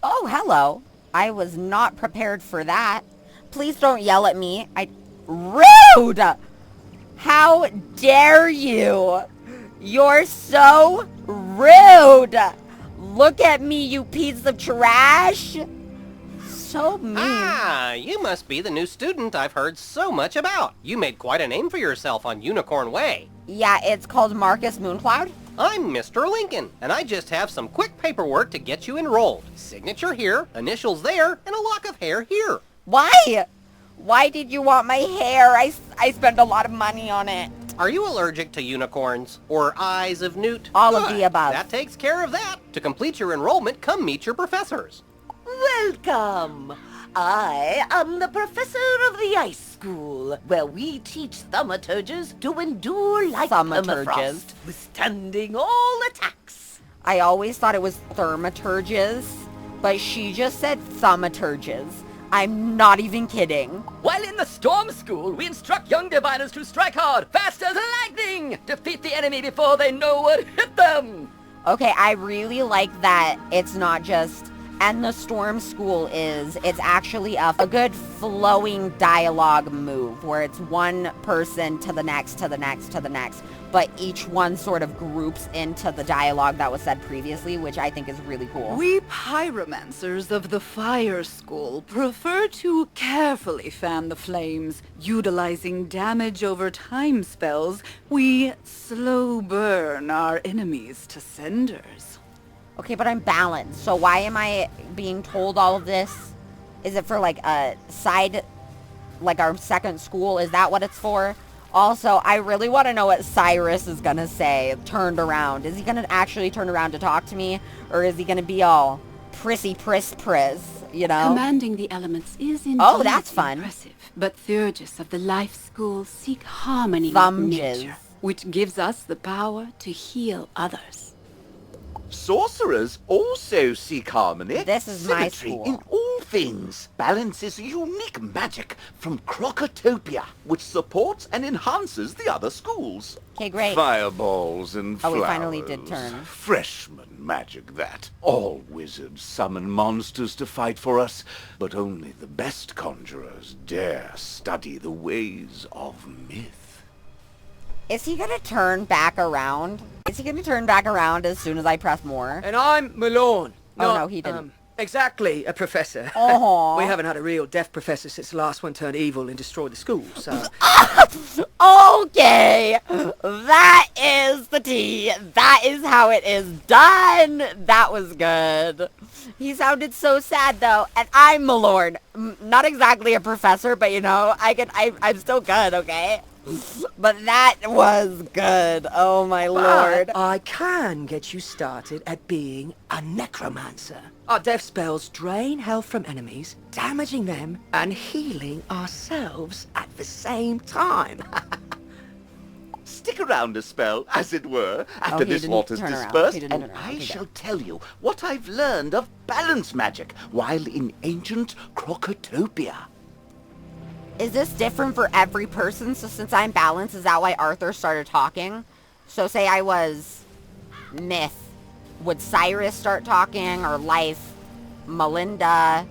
Oh, hello. I was not prepared for that. Please don't yell at me. Rude! How dare you? You're so rude! Look at me, you piece of trash! So mean. Ah, you must be the new student I've heard so much about. You made quite a name for yourself on Unicorn Way. Yeah, it's called Marcus Mooncloud. I'm Mr. Lincoln, and I just have some quick paperwork to get you enrolled. Signature here, initials there, and a lock of hair here. Why? Why did you want my hair? I spent a lot of money on it. Are you allergic to unicorns? Or eyes of newt? All of the above. That takes care of that. To complete your enrollment, come meet your professors. Welcome. I am the professor of the Ice School, where we teach thaumaturges to endure like permafrost, withstanding all attacks. I always thought it was thaumaturges, but she just said thaumaturges. I'm not even kidding. While in the Storm School, we instruct young diviners to strike hard, fast as lightning, defeat the enemy before they know what hit them. Okay, I really like that it's not just, and the Storm School is, it's actually a good flowing dialogue move where it's one person to the next, to the next, to the next, but each one sort of groups into the dialogue that was said previously, which I think is really cool. We pyromancers of the Fire School prefer to carefully fan the flames. Utilizing damage over time spells, we slow burn our enemies to cinders. Okay, but I'm balanced, so why am I being told all of this? Is it for like a side, like our second school? Is that what it's for? Also, I really want to know what Cyrus is going to say, turned around. Is he going to actually turn around to talk to me? Or is he going to be all prissy priss, you know? Commanding the elements is indeed that's fun. impressive. But Thurgis of the Life School seek harmony with nature, which gives us the power to heal others. Sorcerers also seek harmony. This is my symmetry school. in all things. Balance is a unique magic from Crocotopia, which supports and enhances the other schools. Okay, great. Fireballs and flowers. Oh, we finally did turn. Freshman magic, that. All wizards summon monsters to fight for us, but only the best conjurers dare study the ways of myth. Is he going to turn back around? Is he going to turn back around as soon as I press more? And I'm Malone. Oh, no, he didn't. Exactly, a professor. Aww. We haven't had a real deaf professor since the last one turned evil and destroyed the school, so... Okay, that is the tea. That is how it is done. That was good. He sounded so sad, though, and I'm Malorn. Not exactly a professor, but, you know, I'm still good, okay? But that was good. Oh, my lord. I can get you started at being a necromancer. Our death spells drain health from enemies, damaging them and healing ourselves at the same time. Stick around a spell, as it were, after this lot is dispersed, and I shall tell you what I've learned of balance magic while in ancient Crocotopia. Is this different for every person? So since I'm balanced, is that why Arthur started talking? So say I was Myth. Would Cyrus start talking? Or Life? Melinda?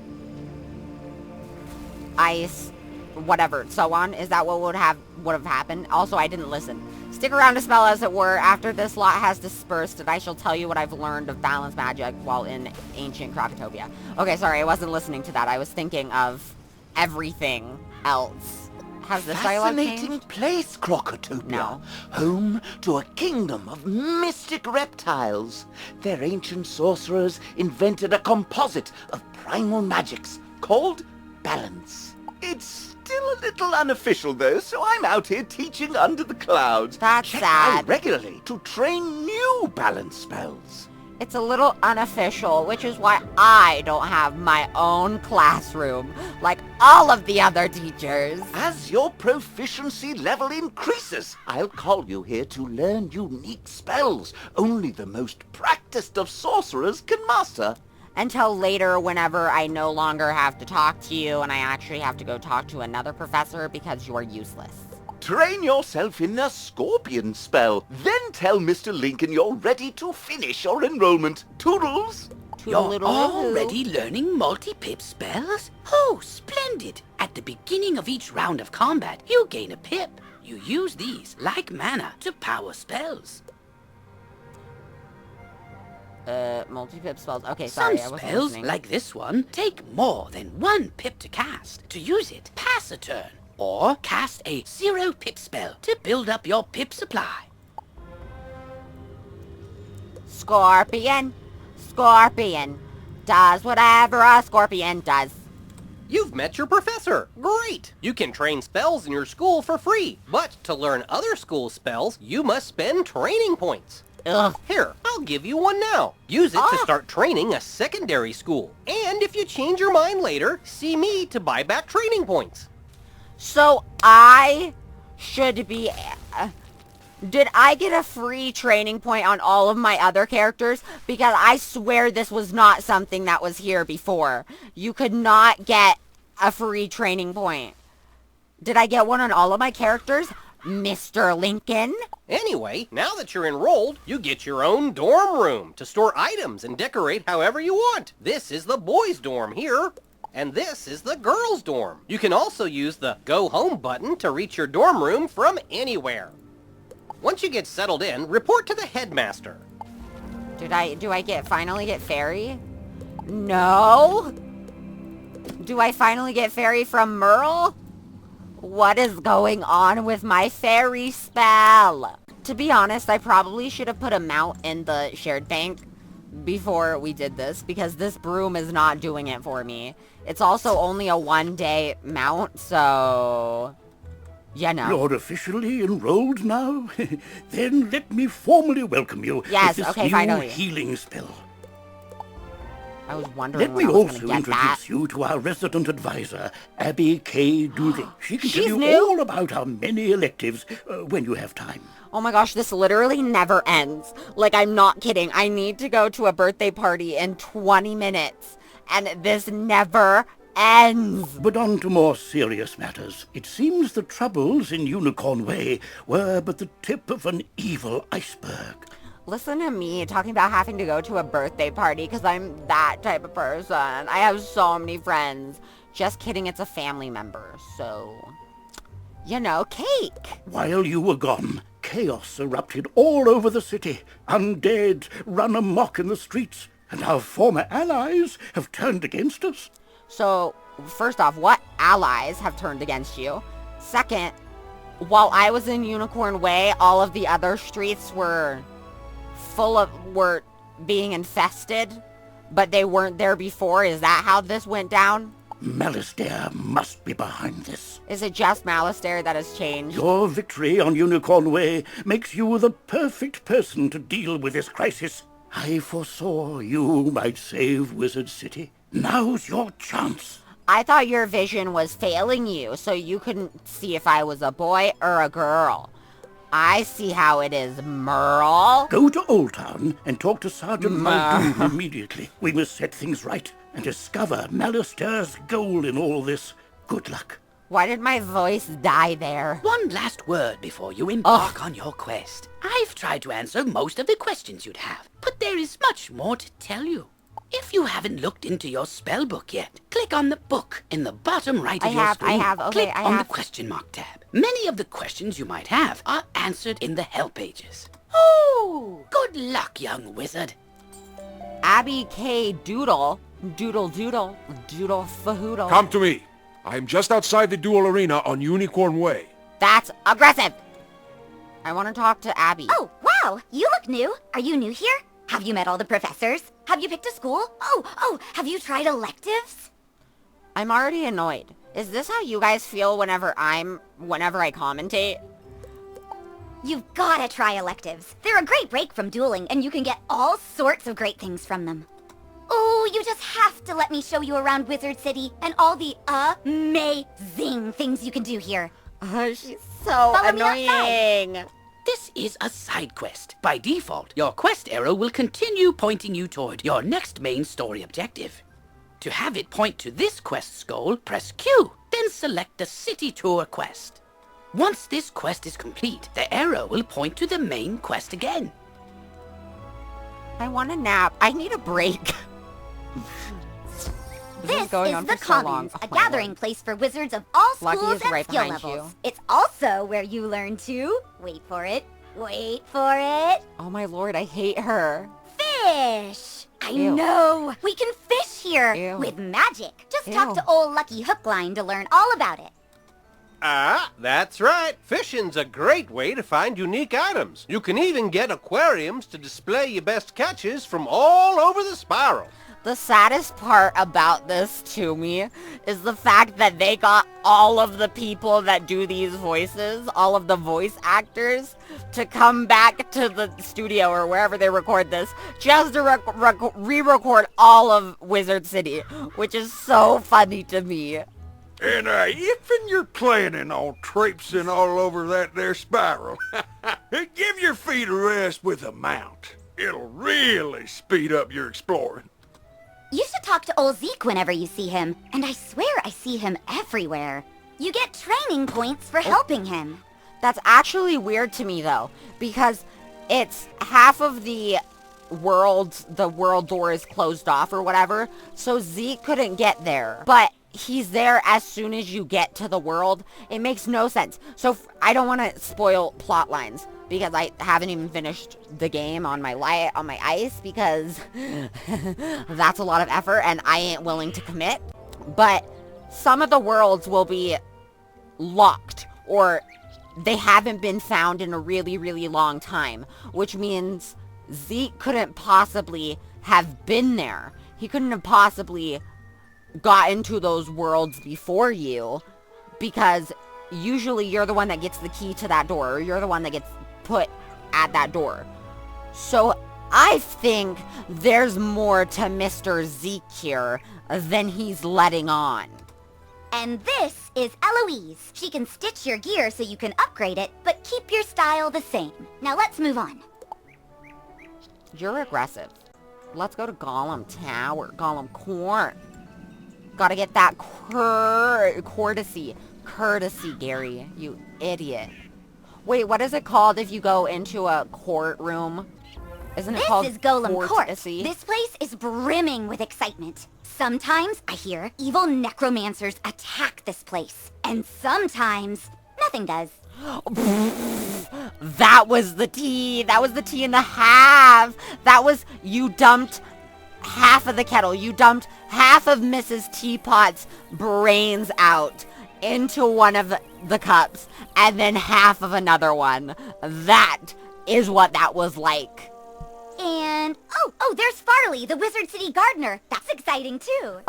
Ice? Whatever. So on? Is that what would have happened? Also, I didn't listen. Stick around to spell, as it were, after this lot has dispersed, and I shall tell you what I've learned of balance magic while in ancient Crocotopia. Okay, sorry, I wasn't listening to that. I was thinking of everything else. Has this dialogue changed? Fascinating place, Crocotopia. No. Home to a kingdom of mystic reptiles. Their ancient sorcerers invented a composite of primal magics called balance. It's still a little unofficial, though, so I'm out here teaching under the clouds. That's Check sad. out regularly to train new balance spells. It's a little unofficial, which is why I don't have my own classroom, like all of the other teachers. As your proficiency level increases, I'll call you here to learn unique spells only the most practiced of sorcerers can master. Until later, whenever I no longer have to talk to you and I actually have to go talk to another professor because you're useless. Train yourself in a scorpion spell. Then tell Mr. Lincoln you're ready to finish your enrollment. Toodles! You're already learning multi-pip spells? Oh, splendid! At the beginning of each round of combat, you gain a pip. You use these, like mana, to power spells. Multi-pip spells. Okay, sorry, I Some wasn't spells, listening. like this one, take more than 1 pip to cast. To use it, pass a turn. Or cast a 0 pip spell to build up your pip supply. Scorpion. Scorpion. Does whatever a scorpion does. You've met your professor. Great! You can train spells in your school for free. But to learn other school spells, you must spend training points. Ugh. Here, I'll give you one now. Use it to start training a secondary school. And if you change your mind later, see me to buy back training points. So I should be... Did I get a free training point on all of my other characters? Because I swear this was not something that was here before. You could not get a free training point. Did I get one on all of my characters? Mr. Lincoln? Anyway, now that you're enrolled, you get your own dorm room to store items and decorate however you want. This is the boys' dorm here, and this is the girls' dorm. You can also use the Go Home button to reach your dorm room from anywhere. Once you get settled in, report to the headmaster. Do I finally get fairy? No? Do I finally get fairy from Merle? What is going on with my fairy spell? To be honest, I probably should have put a mount in the shared bank before we did this, because this broom is not doing it for me. It's also only a 1-day mount, so... you know. You're officially enrolled now? Then let me formally welcome you yes, with this okay, new finally. healing spell. I was wondering Let me when I was also gonna get introduce that. you to our resident advisor, Abby K. Doodle. She can tell She's you new? all about our many electives when you have time. Oh my gosh, this literally never ends. Like, I'm not kidding. I need to go to a birthday party in 20 minutes, and this never ends. But on to more serious matters. It seems the troubles in Unicorn Way were but the tip of an evil iceberg. Listen to me talking about having to go to a birthday party because I'm that type of person. I have so many friends. Just kidding, it's a family member, so... you know, cake. While you were gone, chaos erupted all over the city. Undead run amok in the streets, and our former allies have turned against us. So, first off, what allies have turned against you? Second, while I was in Unicorn Way, all of the other streets were being infested, but they weren't there before. Is that how this went down? Malastare must be behind this. Is it just Malastare that has changed? Your victory on Unicorn Way makes you the perfect person to deal with this crisis. I foresaw you might save Wizard City. Now's your chance. I thought your vision was failing you, so you couldn't see if I was a boy or a girl. I see how it is, Merle. Go to Old Town and talk to Sergeant Muldoon immediately. We must set things right and discover Malastare's goal in all this. Good luck. Why did my voice die there? One last word before you embark on your quest. I've tried to answer most of the questions you'd have, but there is much more to tell you. If you haven't looked into your spell book yet, click on the book in the bottom right of your screen. Click on the question mark tab. Many of the questions you might have are answered in the help pages. Oh, good luck, young wizard. Abby K. Doodle. Doodle doodle. Doodle fahoodle. Come to me. I'm just outside the duel arena on Unicorn Way. That's aggressive. I want to talk to Abby. Oh, wow. You look new. Are you new here? Have you met all the professors? Have you picked a school? Oh, have you tried electives? I'm already annoyed. Is this how you guys feel whenever I commentate? You've gotta try electives. They're a great break from dueling, and you can get all sorts of great things from them. Oh, you just have to let me show you around Wizard City and all the amazing things you can do here. She's so annoying. This is a side quest. By default, your quest arrow will continue pointing you toward your next main story objective. To have it point to this quest's goal, press Q, then select the City Tour quest. Once this quest is complete, the arrow will point to the main quest again. I want a nap. I need a break. This is going on the for so long. Commons, Oh a my gathering place for wizards of all Lucky schools is and right skill behind levels. you. It's also where you learn to, wait for it, Oh my lord, I hate her. fish! I Ew. know! We can fish here! Ew. With magic! Just Ew. talk to old Lucky Hookline to learn all about it. Ah, that's right. Fishing's a great way to find unique items. You can even get aquariums to display your best catches from all over the spiral. The saddest part about this to me is the fact that they got all of the people that do these voices, all of the voice actors, to come back to the studio or wherever they record this, just to re-record all of Wizard City, which is so funny to me. And if you're planning on traipsing all over that there spiral, Give your feet a rest with a mount. It'll really speed up your exploring. You should talk to old Zeke whenever you see him. And I swear I see him everywhere. You get training points for helping him. That's actually weird to me, though, because it's half of the world door is closed off or whatever, so Zeke couldn't get there. But he's there as soon as you get to the world. It makes no sense. So I don't want to spoil plot lines, because I haven't even finished the game on my ice, because that's a lot of effort and I ain't willing to commit. But some of the worlds will be locked, or they haven't been found in a really, really long time, which means Zeke couldn't possibly have been there. He couldn't have possibly got into those worlds before you, because usually you're the one that gets the key to that door, or you're the one that gets put at that door. So I think there's more to Mr. Zeke here than he's letting on. And this is Eloise. She can stitch your gear so you can upgrade it, but keep your style the same. Now let's move on. You're aggressive. Let's go to Golem Tower, Golem Court. Gotta get that courtesy. Courtesy, Gary, you idiot. Wait, what is it called if you go into a courtroom? Isn't it called This is Golem Court. courtesy? This place is brimming with excitement. Sometimes, I hear, evil necromancers attack this place. And sometimes, nothing does. That was the tea. That was the tea and a half. That was, you dumped half of the kettle. You dumped half of Mrs. Teapot's brains out into one of the cups, and then half of another one. That is what that was like. And, oh, there's Farley, the Wizard City gardener. That's exciting, too.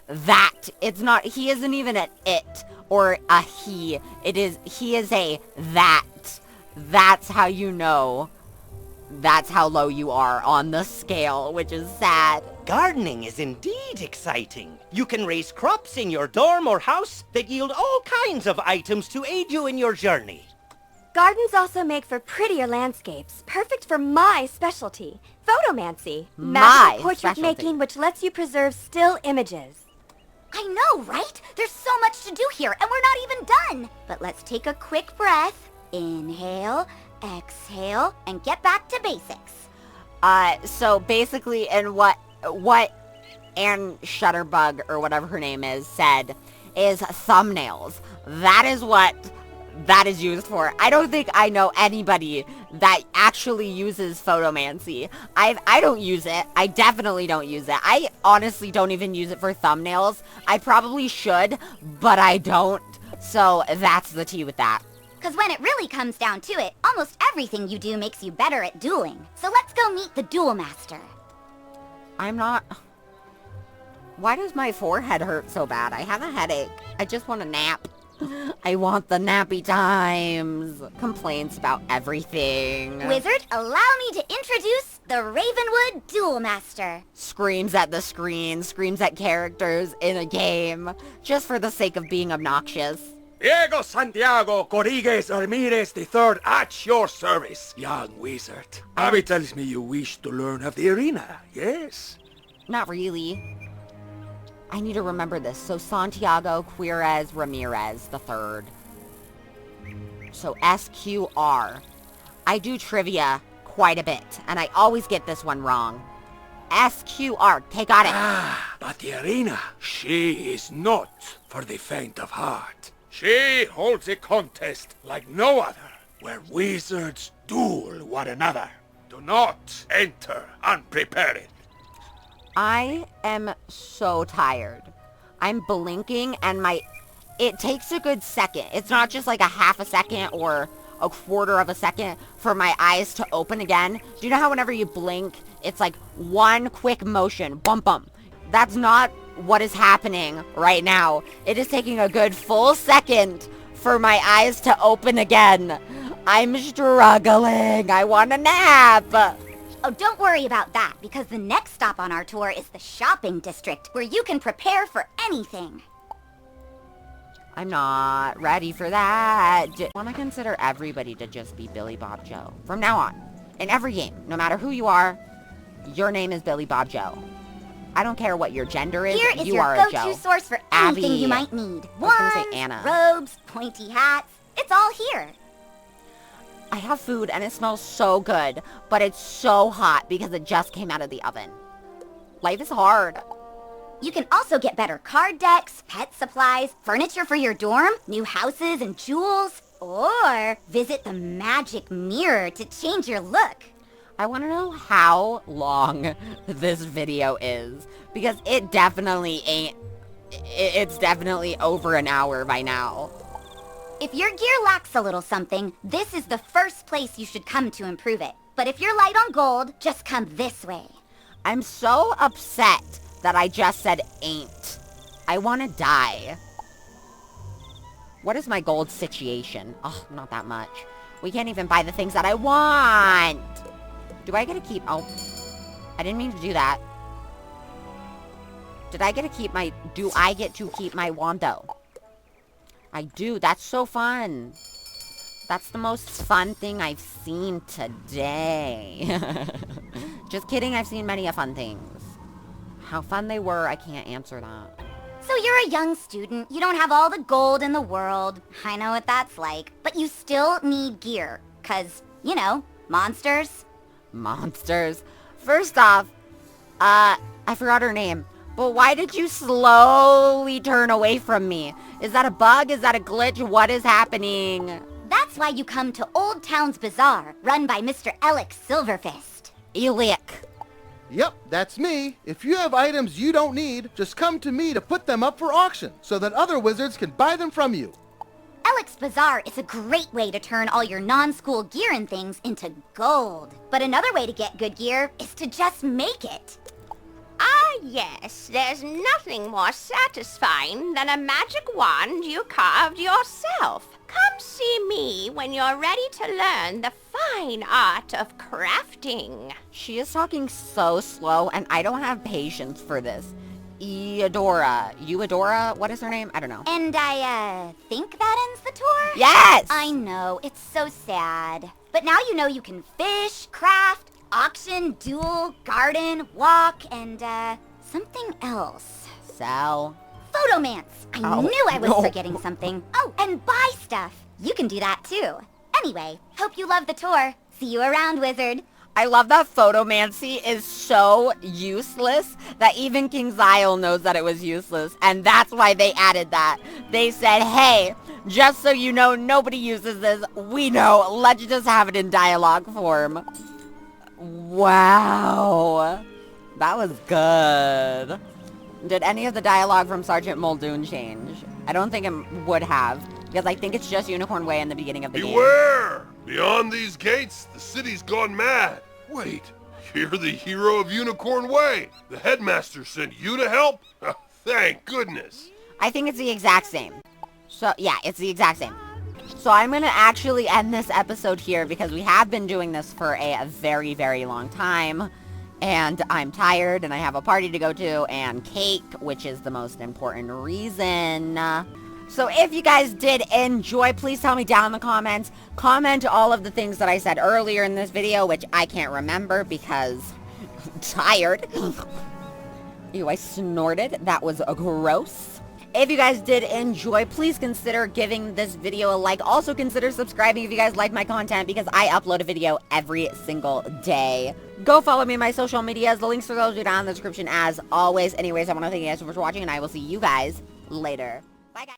That. It's not, he isn't even an it or a he. He is a that. That's how you know. That's how low you are on the scale, which is sad. Gardening is indeed exciting. You can raise crops in your dorm or house that yield all kinds of items to aid you in your journey. Gardens also make for prettier landscapes, perfect for my specialty, photomancy. Magical portrait making which lets you preserve still images. I know, right? There's so much to do here, and we're not even done. But let's take a quick breath. Inhale, exhale, and get back to basics. So basically, and what Anne Shutterbug, or whatever her name is, said is thumbnails. That is what that is used for. I don't think I know anybody that actually uses photomancy. I don't use it. I definitely don't use it. I honestly don't even use it for thumbnails. I probably should, but I don't. So that's the tea with that. Because when it really comes down to it, almost everything you do makes you better at dueling. So let's go meet the Duel Master. I'm not... Why does my forehead hurt so bad? I have a headache. I just want a nap. I want the nappy times. Complaints about everything. Wizard, allow me to introduce the Ravenwood Duel Master. Screams at the screen, screams at characters in a game, just for the sake of being obnoxious. Diego Santiago Corrigues Ramirez III at your service, young wizard. Abby tells me you wish to learn of the arena, yes? Not really. I need to remember this. So Santiago Quirez Ramirez III. So SQR. I do trivia quite a bit, and I always get this one wrong. SQR. Okay, got it. Ah, but the arena, she is not for the faint of heart. She holds a contest like no other, where wizards duel one another. Do not enter unprepared. I am so tired. I'm blinking and it takes a good second. It's not just like a half a second or a quarter of a second for my eyes to open again. Do you know how whenever you blink, it's like one quick motion, bump bump. That's not what is happening right now. It is taking a good full second for my eyes to open again. I'm struggling. I want a nap. Oh, don't worry about that, because the next stop on our tour is the shopping district, where you can prepare for anything. I'm not ready for that. I want to consider everybody to just be Billy Bob Joe. From now on, in every game, no matter who you are, your name is Billy Bob Joe. I don't care what your gender is, Here is you your are a Joe. go-to source for Abby. anything you might need. I was gonna say Wands, Anna. robes, pointy hats. It's all here. I have food and it smells so good, but it's so hot because it just came out of the oven. Life is hard. You can also get better card decks, pet supplies, furniture for your dorm, new houses and jewels, or visit the magic mirror to change your look. I want to know how long this video is, because it definitely ain't, it's definitely over an hour by now. If your gear lacks a little something, this is the first place you should come to improve it. But if you're light on gold, just come this way. I'm so upset that I just said ain't. I want to die. What is my gold situation? Oh, not that much. We can't even buy the things that I want. Do I get to keep... Oh, I didn't mean to do that. Did I get to keep my... Do I get to keep my wand, though? I do. That's so fun. That's the most fun thing I've seen today. Just kidding. I've seen many fun things. How fun they were, I can't answer that. So you're a young student. You don't have all the gold in the world. I know what that's like. But you still need gear. 'Cause, you know, monsters. Monsters. First off, I forgot her name. But why did you slowly turn away from me? Is that a bug? Is that a glitch? What is happening? That's why you come to Old Town's Bazaar, run by Mr. Alex Silverfist. Elic. Yep, that's me. If you have items you don't need, just come to me to put them up for auction, so that other wizards can buy them from you. Alex Bazaar is a great way to turn all your non-school gear and things into gold. But another way to get good gear is to just make it. Ah, yes, there's nothing more satisfying than a magic wand you carved yourself. Come see me when you're ready to learn the fine art of crafting. She is talking so slow, and I don't have patience for this. Eudora, what is her name? I don't know. And I, think that ends the tour? Yes! I know, it's so sad. But now you know you can fish, craft, auction, duel, garden, walk, and, something else. Sell. Photomance. I knew I was forgetting something. Oh, and buy stuff. You can do that too. Anyway, hope you love the tour. See you around, Wizard. I love that photomancy is so useless that even King Zyle knows that it was useless, and that's why they added that. They said, hey, just so you know nobody uses this, we know, let's just have it in dialogue form. Wow. That was good. Did any of the dialogue from Sergeant Muldoon change? I don't think it would have, because I think it's just Unicorn Way in the beginning of the game. Beware! Beyond these gates, the city's gone mad. Wait, you're the hero of Unicorn Way. The headmaster sent you to help? Thank goodness. I think it's the exact same. So, yeah, it's the exact same. So I'm going to actually end this episode here because we have been doing this for a very, very long time. And I'm tired and I have a party to go to and cake, which is the most important reason. So if you guys did enjoy, please tell me down in the comments. Comment all of the things that I said earlier in this video, which I can't remember because I'm tired. Ew, I snorted. That was gross. If you guys did enjoy, please consider giving this video a like. Also consider subscribing if you guys like my content because I upload a video every single day. Go follow me on my social medias. The links for those are down in the description as always. Anyways, I want to thank you guys so much for watching and I will see you guys later. Bye, guys.